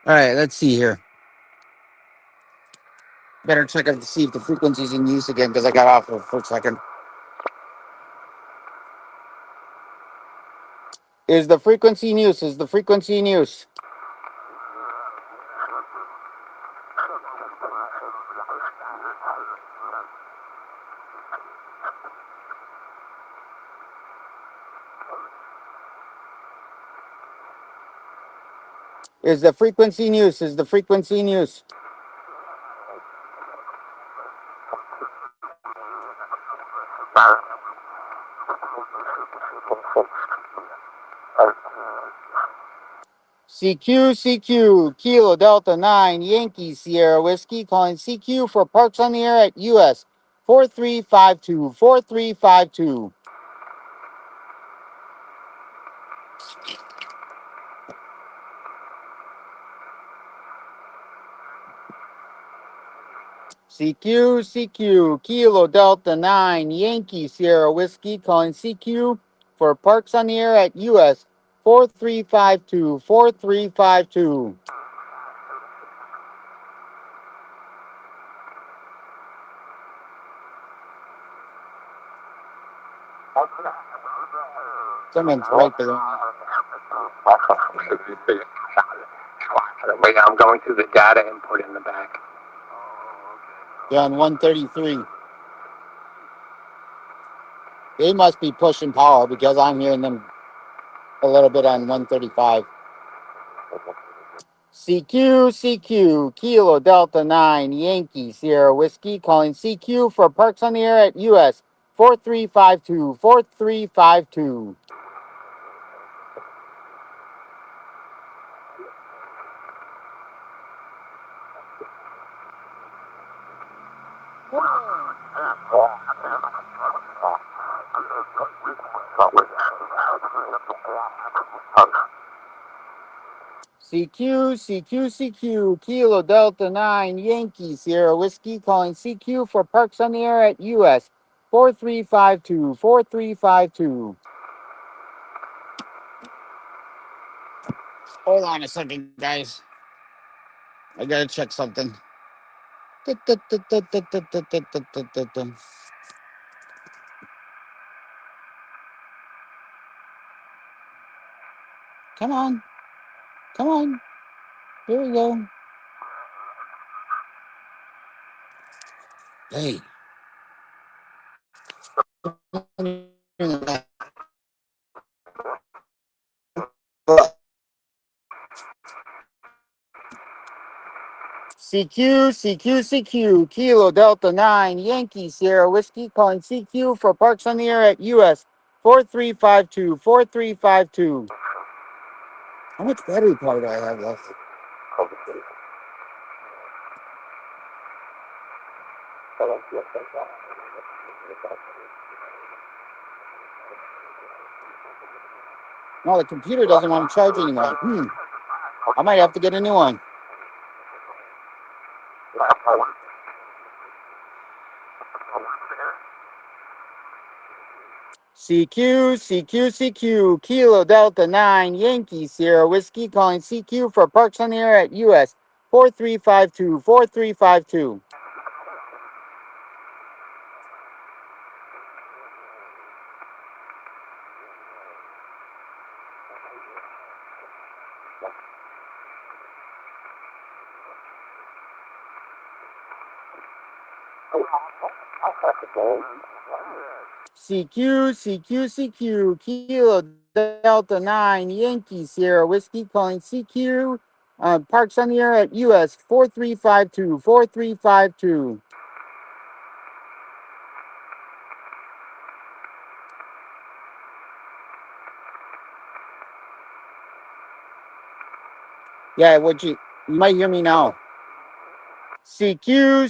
All right, let's see here. Better check out to see if the frequency's in use again because I got off for a second. Is the frequency in use? Is the frequency in use? Is the frequency in use? Is the frequency in use? CQ, CQ, Kilo Delta 9, Yankee Sierra Whiskey, calling CQ for parks on the air at US 4352, 4352. CQ, CQ, Kilo Delta 9, Yankee Sierra Whiskey, calling CQ for parks on the air at US 4352, 4352. Someone's right there. Right now I'm going through the data input in the back. Yeah, on 133. They must be pushing power because I'm hearing them a little bit on 135. CQ, Kilo Delta 9, Yankee, Sierra Whiskey, calling CQ for parks on the air at US 4352, 4352. CQ, Kilo Delta 9, Yankee, Sierra Whiskey, calling CQ for parks on the air at US 4352, 4352. Hold on a second, guys. I gotta check something. Come on. Come on. Here we go. Hey. CQ, Kilo Delta 9, Yankee, Sierra Whiskey, calling CQ for parks on the air at US 4352, 4352. How much battery power do I have left? No, the computer doesn't want to charge anymore. I might have to get a new one. CQ, Kilo Delta 9, Yankee, Sierra Whiskey, calling CQ for parks on the air at US 4352, 4352. CQ, Kilo Delta 9, Yankee, Sierra Whiskey, calling CQ, parks on the air at US 4352, 4352. Yeah, you might hear me now. CQ,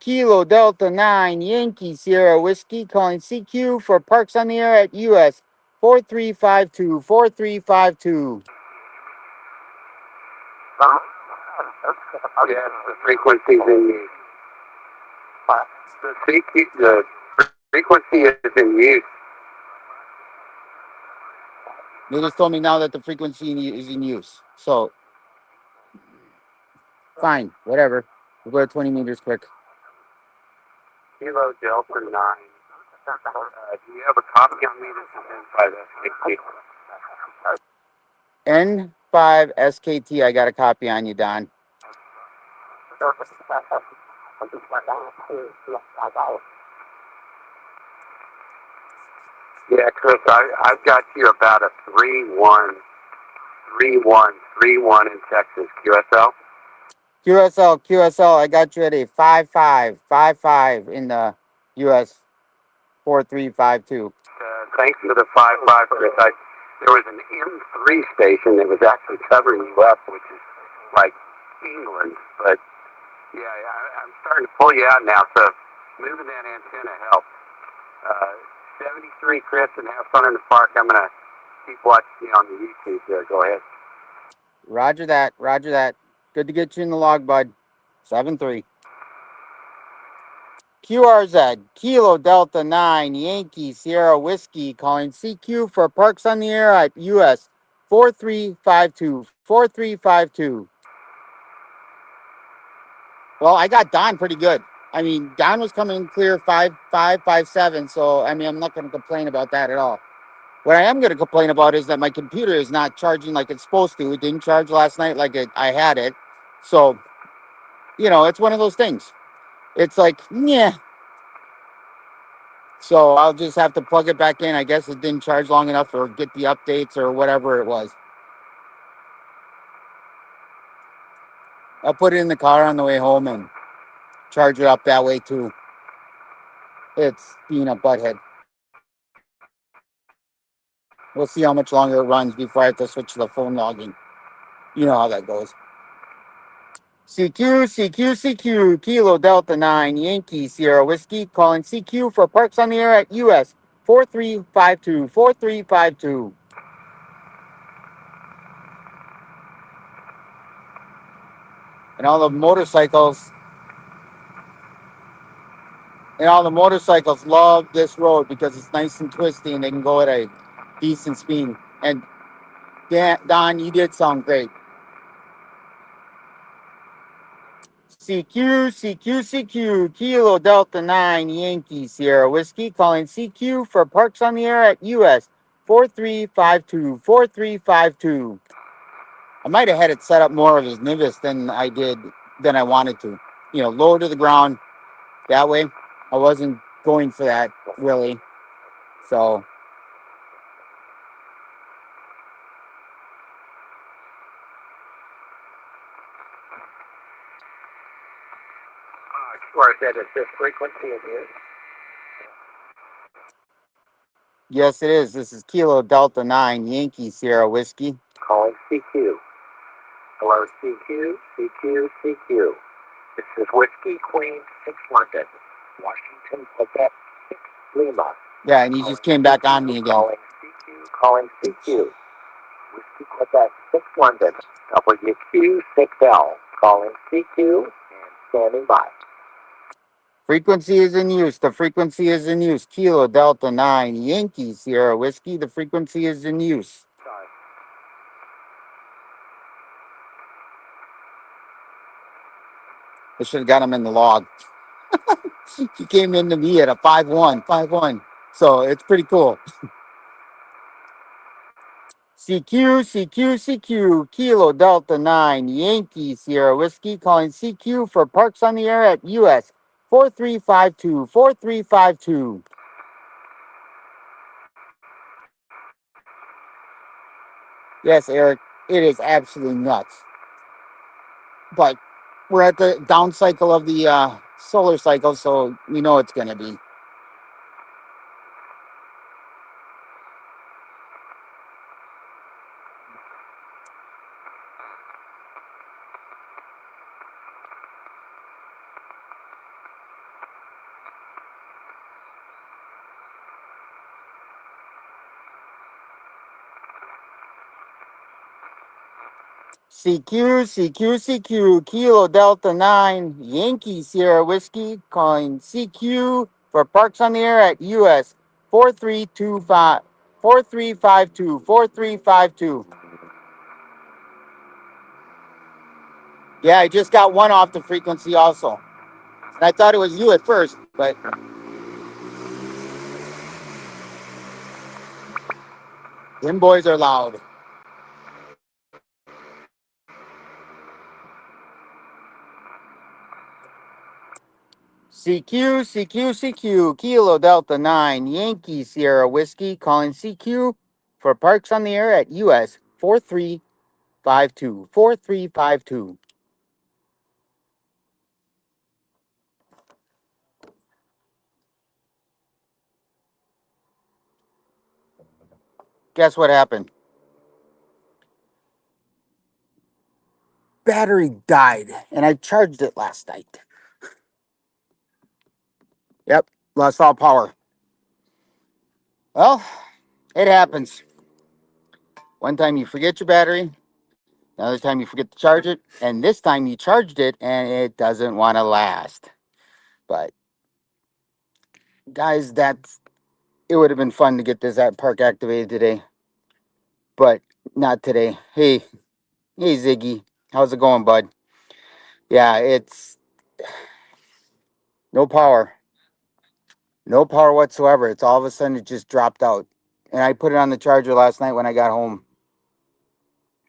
Kilo Delta 9, Yankee, Sierra Whiskey, calling CQ for parks on the air at US 4352, 4352. Yeah, the frequency's in use. The frequency is in use. They just told me now that the frequency is in use. So, fine, whatever. We'll go at 20 meters quick. Kilo Delta 9. Do you have a copy on me? This is N5SKT. N5 SKT, I got a copy on you, Don. Yeah, Chris, I've got you about a 313131 in Texas, QSL. QSL, I got you at a 5555 in the US 4352. Thanks for the 55, Chris. There was an M3 station that was actually covering US, which is like England, but yeah, I'm starting to pull you out now, so moving that antenna helps. 73, Chris, and have fun in the park. I'm going to keep watching you on the YouTube there. Go ahead. Roger that. Good to get you in the log, bud. 7-3. QRZ, Kilo Delta 9, Yankee, Sierra Whiskey, calling CQ for parks on the air at US 4352, 4352. Well, I got Don pretty good. I mean, Don was coming clear 5557, so I mean, I'm not going to complain about that at all. What I am going to complain about is that my computer is not charging like it's supposed to. It didn't charge last night like I had it. So, it's one of those things. It's like, yeah. So I'll just have to plug it back in. I guess it didn't charge long enough or get the updates or whatever it was. I'll put it in the car on the way home and charge it up that way too. It's being a butthead. We'll see how much longer it runs before I have to switch to the phone logging. You know how that goes. CQ, CQ, CQ, Kilo Delta 9, Yankee Sierra Whiskey, calling CQ for parks on the air at US 4352, 4352. And all the motorcycles love this road because it's nice and twisty and they can go at a decent speed. And Don, you did sound great. CQ, CQ, CQ, Kilo Delta 9, Yankee Sierra Whiskey, calling CQ for parks on the air at US 4352, 4352. I might have had it set up more of as Nivis than I wanted to. You know, low to the ground. That way, I wasn't going for that really. So, Sure, that is this frequency in use. yes, it is. This is Kilo Delta 9, Yankee Sierra Whiskey. Calling CQ. Hello, CQ, CQ, CQ. This is Whiskey Queen 6 London, Washington, Quebec 6 Lima. Yeah, and he just came back on me again. Calling CQ. Whiskey Quebec 6 London, WQ6L. Calling CQ and standing by. Frequency is in use. The frequency is in use. Kilo Delta 9, Yankee Sierra Whiskey. The frequency is in use. Sorry. I should have got him in the log. He came into me at a 5-1, 5-1. So it's pretty cool. CQ, CQ, CQ, Kilo Delta 9, Yankee Sierra Whiskey, calling CQ for parks on the air at US 4352, 4352. Yes, Eric, it is absolutely nuts. But we're at the down cycle of the solar cycle, so we know it's going to be. CQ, CQ, CQ, Kilo Delta 9, Yankee Sierra Whiskey, calling CQ for parks on the air at US 4325, 4352, 4352. Yeah, I just got one off the frequency also. And I thought it was you at first, but them boys are loud. CQ, CQ, CQ, Kilo Delta 9, Yankee Sierra Whiskey, calling CQ for parks on the air at US 4352, 4352. Guess what happened? Battery died, and I charged it last night. Yep, lost all power. Well, it happens. One time you forget your battery, another time you forget to charge it, and this time you charged it and it doesn't want to last. But guys, it would have been fun to get this at park activated today, but not today. Hey Ziggy, how's it going, bud? Yeah, it's no power. No power whatsoever. It's all of a sudden it just dropped out. And I put it on the charger last night when I got home.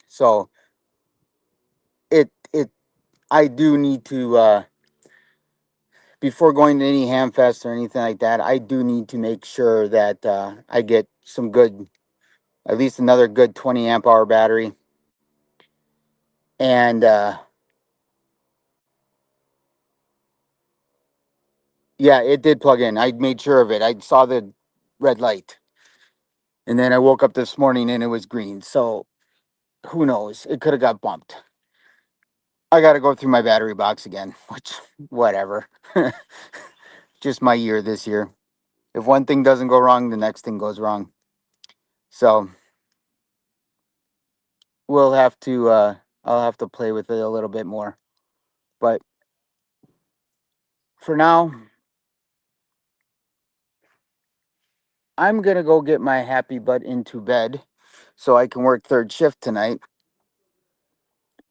So it I do need to before going to any ham fest or anything like that, I do need to make sure that I get some good, at least another good 20 amp hour battery. And yeah, it did plug in. I made sure of it. I saw the red light. And then I woke up this morning and it was green. So who knows? It could have got bumped. I got to go through my battery box again, which, whatever. Just my year this year. If one thing doesn't go wrong, the next thing goes wrong. So we'll have to, I'll have to play with it a little bit more. But for now, I'm going to go get my happy butt into bed so I can work third shift tonight.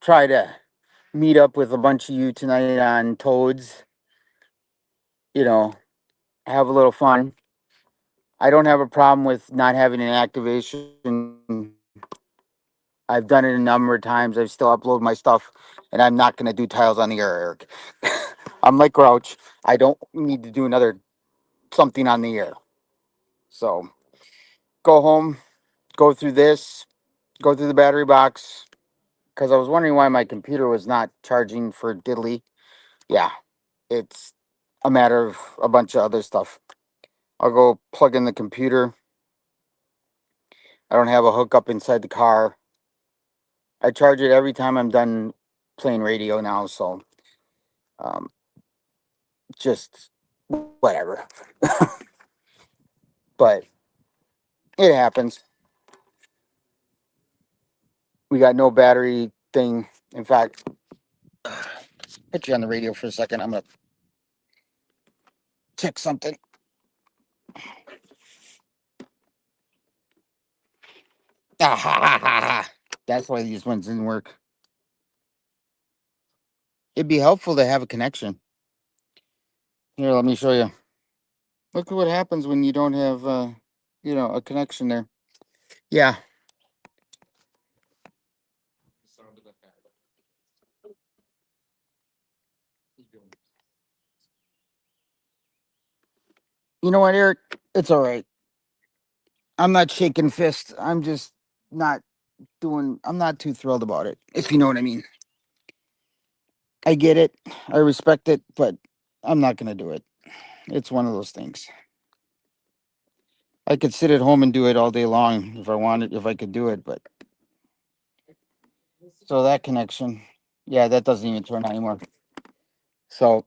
Try to meet up with a bunch of you tonight on Toads, you know, have a little fun. I don't have a problem with not having an activation. I've done it a number of times. I still upload my stuff, and I'm not going to do tiles on the air, Eric. I'm like Grouch. I don't need to do another something on the air. So go home, go through this, go through the battery box, because I was wondering why my computer was not charging for diddly. Yeah, it's a matter of a bunch of other stuff. I'll go plug in the computer. I don't have a hookup inside the car. I charge it every time I'm done playing radio now, so um, just whatever. But it happens. We got no battery thing. In fact, put you on the radio for a second. I'm gonna check something. Ah, ha, ha, ha, ha. That's why these ones didn't work. It'd be helpful to have a connection. Here, let me show you. Look at what happens when you don't have, a connection there. Yeah. You know what, Eric? It's all right. I'm not shaking fists. I'm just not I'm not too thrilled about it, if you know what I mean. I get it. I respect it, but I'm not going to do it. It's one of those things. I could sit at home and do it all day long if I wanted, if I could do it, but so that connection, yeah, that doesn't even turn on anymore. So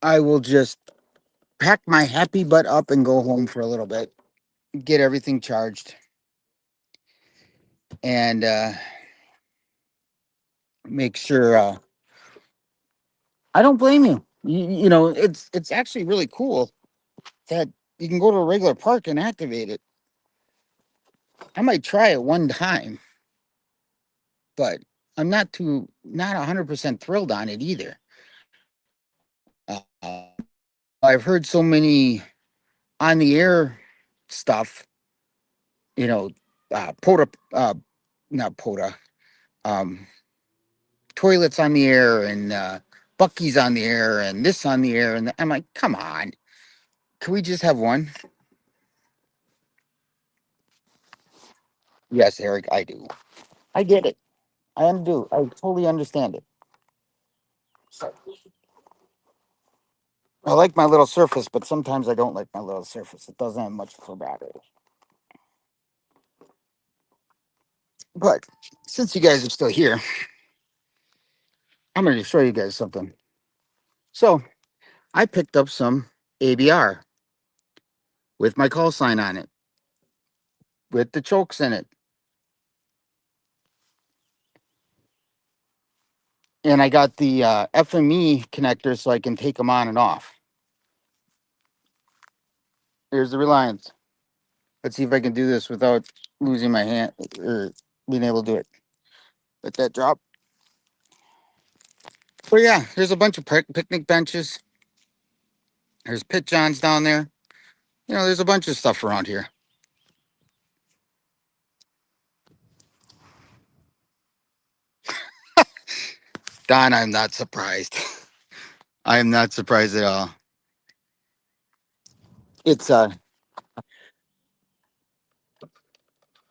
I will just pack my happy butt up and go home for a little bit, get everything charged, and make sure. I don't blame you. It's actually really cool that you can go to a regular park and activate it. I might try it one time, but I'm not 100% thrilled on it either. I've heard so many on the air stuff, you know, POTA, not POTA, um, toilets on the air and Bucky's on the air and this on the air. And I'm like, come on, can we just have one? Yes, Eric, I do. I get it. I totally understand it. So, I like my little surface, but sometimes I don't like my little surface. It doesn't have much for battery. But since you guys are still here, I'm going to show you guys something. So I picked up some ABR with my call sign on it, with the chokes in it. And I got the FME connector so I can take them on and off. Here's the Reliance. Let's see if I can do this without losing my hand or being able to do it. Let that drop. But yeah, there's a bunch of picnic benches. There's pit johns down there. There's a bunch of stuff around here. Don, I'm not surprised. I am not surprised at all. It's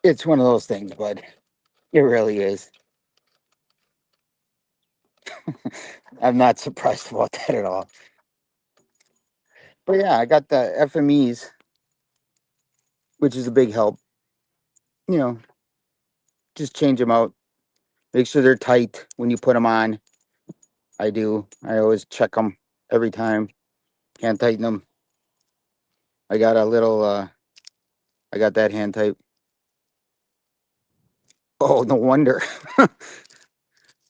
it's one of those things, bud. It really is. I'm not surprised about that at all. But yeah, I got the FMEs, which is a big help. You know, just change them out. Make sure they're tight when you put them on. I do. I always check them every time. Hand tighten them. I got a little. I got that hand tight. Oh, no wonder.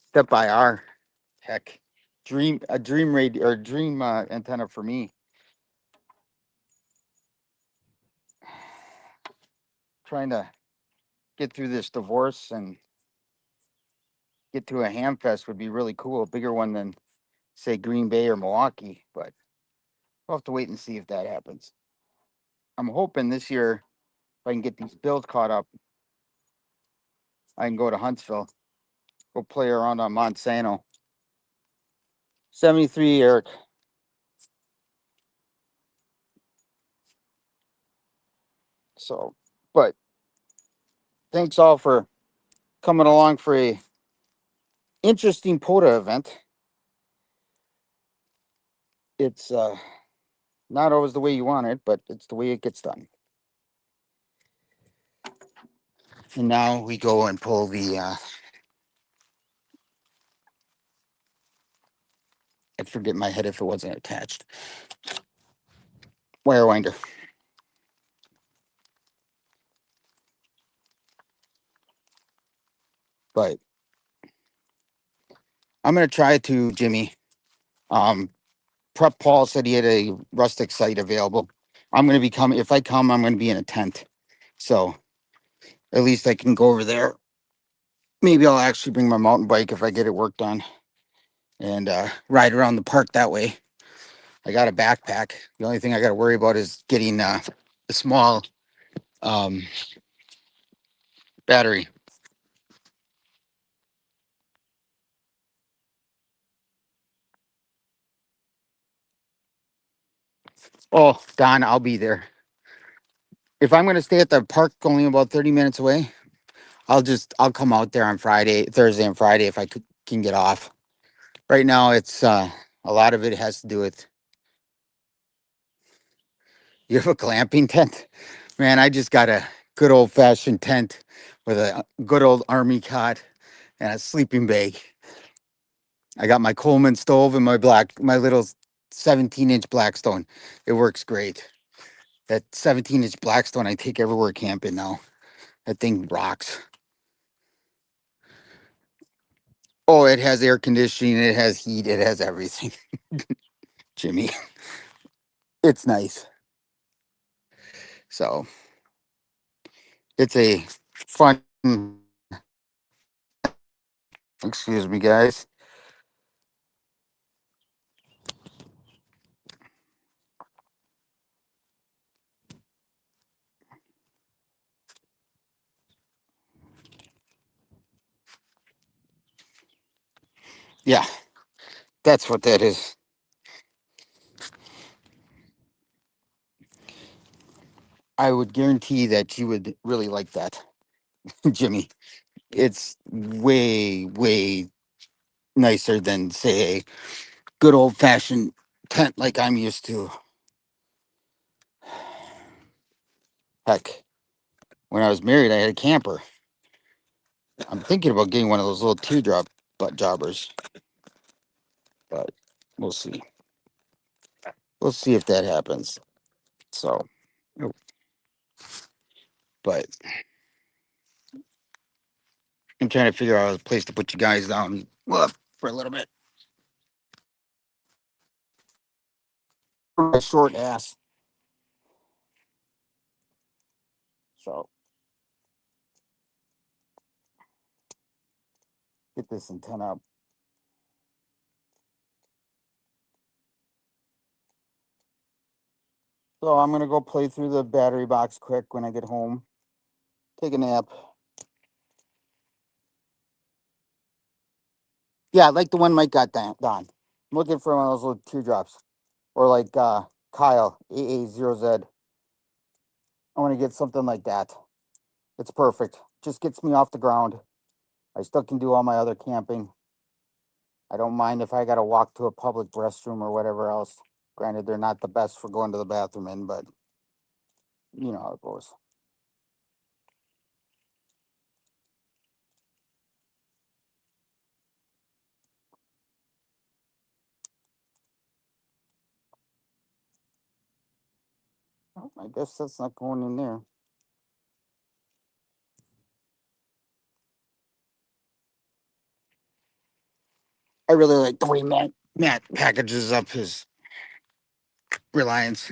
Step by R. Heck, dream a dream radio or dream antenna for me. Trying to get through this divorce and get to a ham fest would be really cool. A bigger one than say Green Bay or Milwaukee, but we'll have to wait and see if that happens. I'm hoping this year if I can get these bills caught up, I can go to Huntsville, go play around on Monsanto. 73, Eric. So, but thanks all for coming along for a interesting POTA event. It's not always the way you want it, but it's the way it gets done. And now we go and pull the I'd forget my head if it wasn't attached. Wire winder. But I'm gonna try to, Jimmy. Um Prep Paul said he had a rustic site available. I'm gonna be coming if I come, I'm gonna be in a tent. So at least I can go over there. Maybe I'll actually bring my mountain bike if I get it worked on and ride around the park that way. I got a backpack. The only thing I got to worry about is getting a small um, battery. Oh, Don, I'll be there. If I'm going to stay at the park only about 30 minutes away, I'll come out there on Friday, Thursday and Friday if can get off. Right now, it's a lot of it has to do with you have a glamping tent. Man, I just got a good old fashioned tent with a good old army cot and a sleeping bag. I got my Coleman stove and my little 17-inch Blackstone. It works great. That 17-inch Blackstone I take everywhere camping now. That thing rocks. Oh, it has air conditioning, it has heat, it has everything. Jimmy, it's nice. So it's a fun. Excuse me, guys. Yeah, that's what that is. I would guarantee that you would really like that, Jimmy. It's way nicer than say a good old fashioned tent like I'm used to. Heck, when I was married, I had a camper. I'm thinking about getting one of those little teardrop butt jobbers, but we'll see. We'll see if that happens. So, oh, but I'm trying to figure out a place to put you guys down. Well, for a little bit. My short ass. So get this antenna up. So I'm gonna go play through the battery box quick when I get home. Take a nap. Yeah, like the one Mike got Don. I'm looking for one of those little teardrops. Or like Kyle, AA0Z. I want to get something like that. It's perfect. Just gets me off the ground. I still can do all my other camping. I don't mind if I got to walk to a public restroom or whatever else. Granted, they're not the best for going to the bathroom in, but you know how it goes. Oh, I guess that's not going in there. I really like the way Matt packages up his Reliance.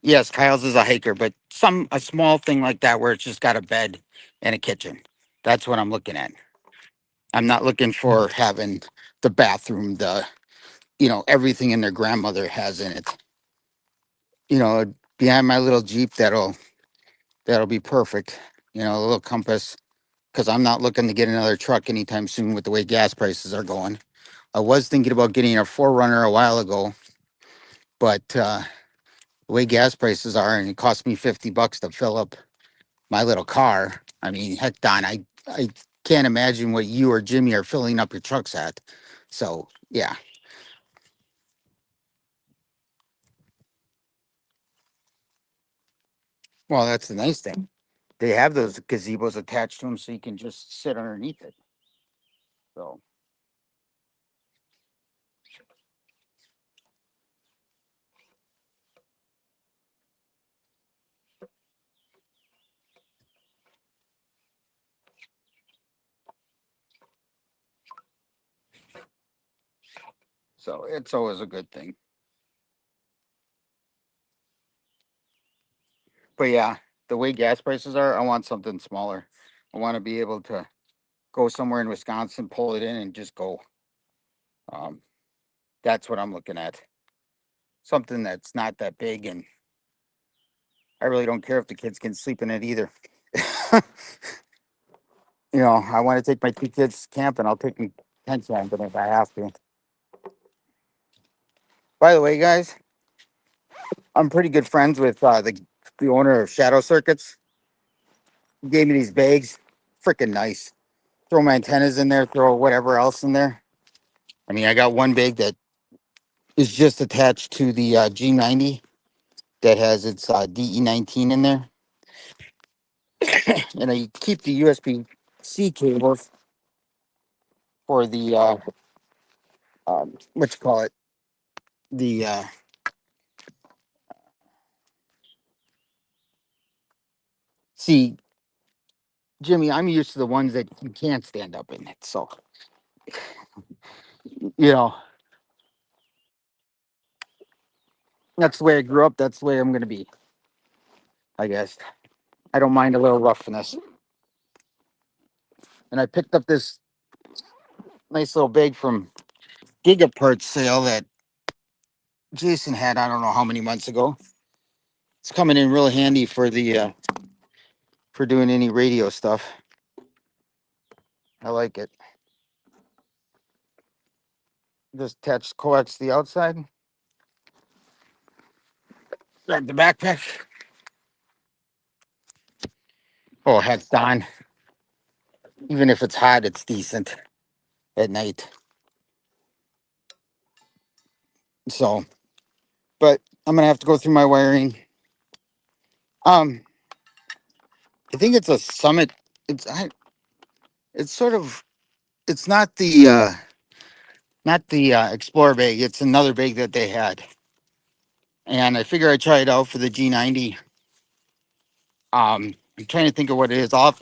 Yes, Kyle's is a hiker, but a small thing like that where it's just got a bed and a kitchen. That's what I'm looking at. I'm not looking for having the bathroom, everything in their grandmother has in it. Behind my little Jeep, that'll be perfect. A little Compass, because I'm not looking to get another truck anytime soon with the way gas prices are going. I was thinking about getting a Forerunner a while ago, but the way gas prices are, and it cost me $50 to fill up my little car. I mean, heck, Don, I can't imagine what you or Jimmy are filling up your trucks at. So yeah, well, that's the nice thing. They have those gazebos attached to them, so you can just sit underneath it. So it's always a good thing. But yeah, the way gas prices are, I want something smaller. I want to be able to go somewhere in Wisconsin, pull it in, and just go. Um, that's what I'm looking at. Something that's not that big, and I really don't care if the kids can sleep in it either. I want to take my two kids camping. I'll take them tent camping if I have to. By the way, guys, I'm pretty good friends with the owner of Shadow Circuits. He gave me these bags, freaking nice. Throw my antennas in there, throw whatever else in there. I mean, I got one bag that is just attached to the G90 that has its DE19 in there, and I keep the USB-C cables for the what you call it, the see, Jimmy. I'm used to the ones that you can't stand up in it, so you know that's the way I grew up. That's the way I'm gonna be, I guess. I don't mind a little roughness. And I picked up this nice little bag from Gigaparts sale that Jason had. I don't know how many months ago. It's coming in real handy for the for doing any radio stuff. I like it. Just attach coax to the outside. Grab the backpack. Oh heck, Don. Even if it's hot, it's decent at night. So, but I'm gonna have to go through my wiring. Um, I think it's a Summit. It's sort of. It's not the Explorer bag. It's another bag that they had, and I figure I try it out for the G90. I'm trying to think of what it is. I'll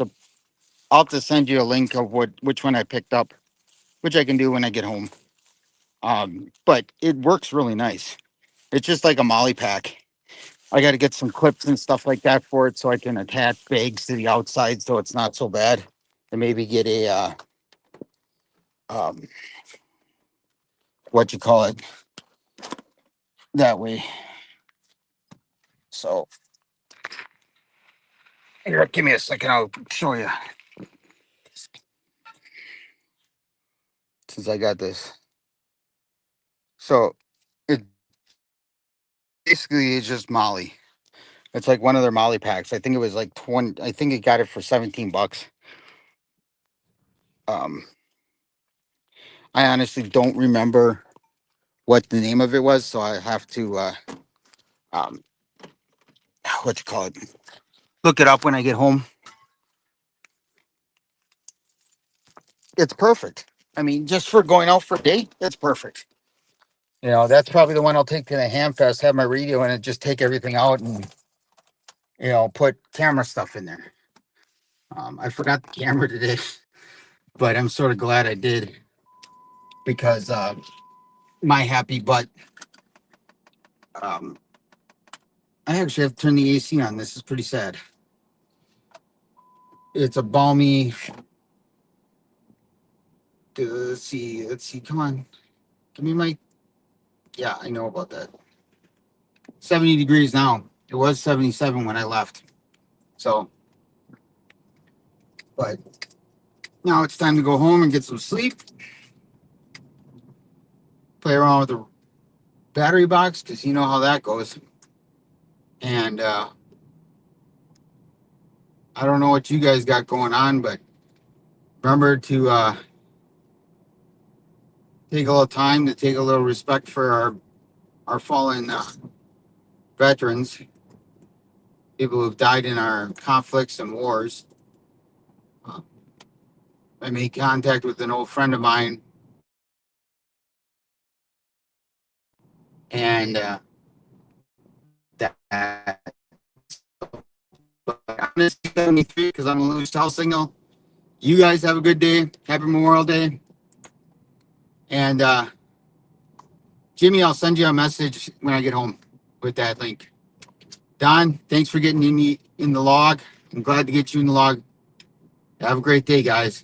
have to send you a link of which one I picked up, which I can do when I get home. But it works really nice. It's just like a molly pack. I got to get some clips and stuff like that for it so I can attach bags to the outside so it's not so bad. And maybe get a um, what you call it that way. So here, give me a second. I'll show you. since I got this. So it basically is just Molly. It's like one of their Molly packs. I think it was like 20. I think it got it for $17. Um, I honestly don't remember what the name of it was, so I have to um, what you call it, look it up when I get home. It's perfect. I mean, just for going out for a date, it's perfect. You know, that's probably the one I'll take to the ham fest, have my radio in it, just take everything out and, you know, put camera stuff in there. I forgot the camera today, but I'm sort of glad I did because my happy butt. Um, I actually have to turn the AC on. This is pretty sad. It's a balmy. Let's see. Let's see. Come on. Give me my. Yeah, I know about that. 70 degrees now. It was 77 when I left. So, but now it's time to go home and get some sleep. Play around with the battery box because you know how that goes. And I don't know what you guys got going on, but remember to take a little time to take a little respect for our fallen veterans, people who've died in our conflicts and wars. Uh, I made contact with an old friend of mine, and that. But I'm gonna 73 because I'm gonna lose cell signal. You guys have a good day. Happy Memorial Day. And Jimmy, I'll send you a message when I get home with that link. Don, thanks for getting me in the log. I'm glad to get you in the log. Have a great day, guys.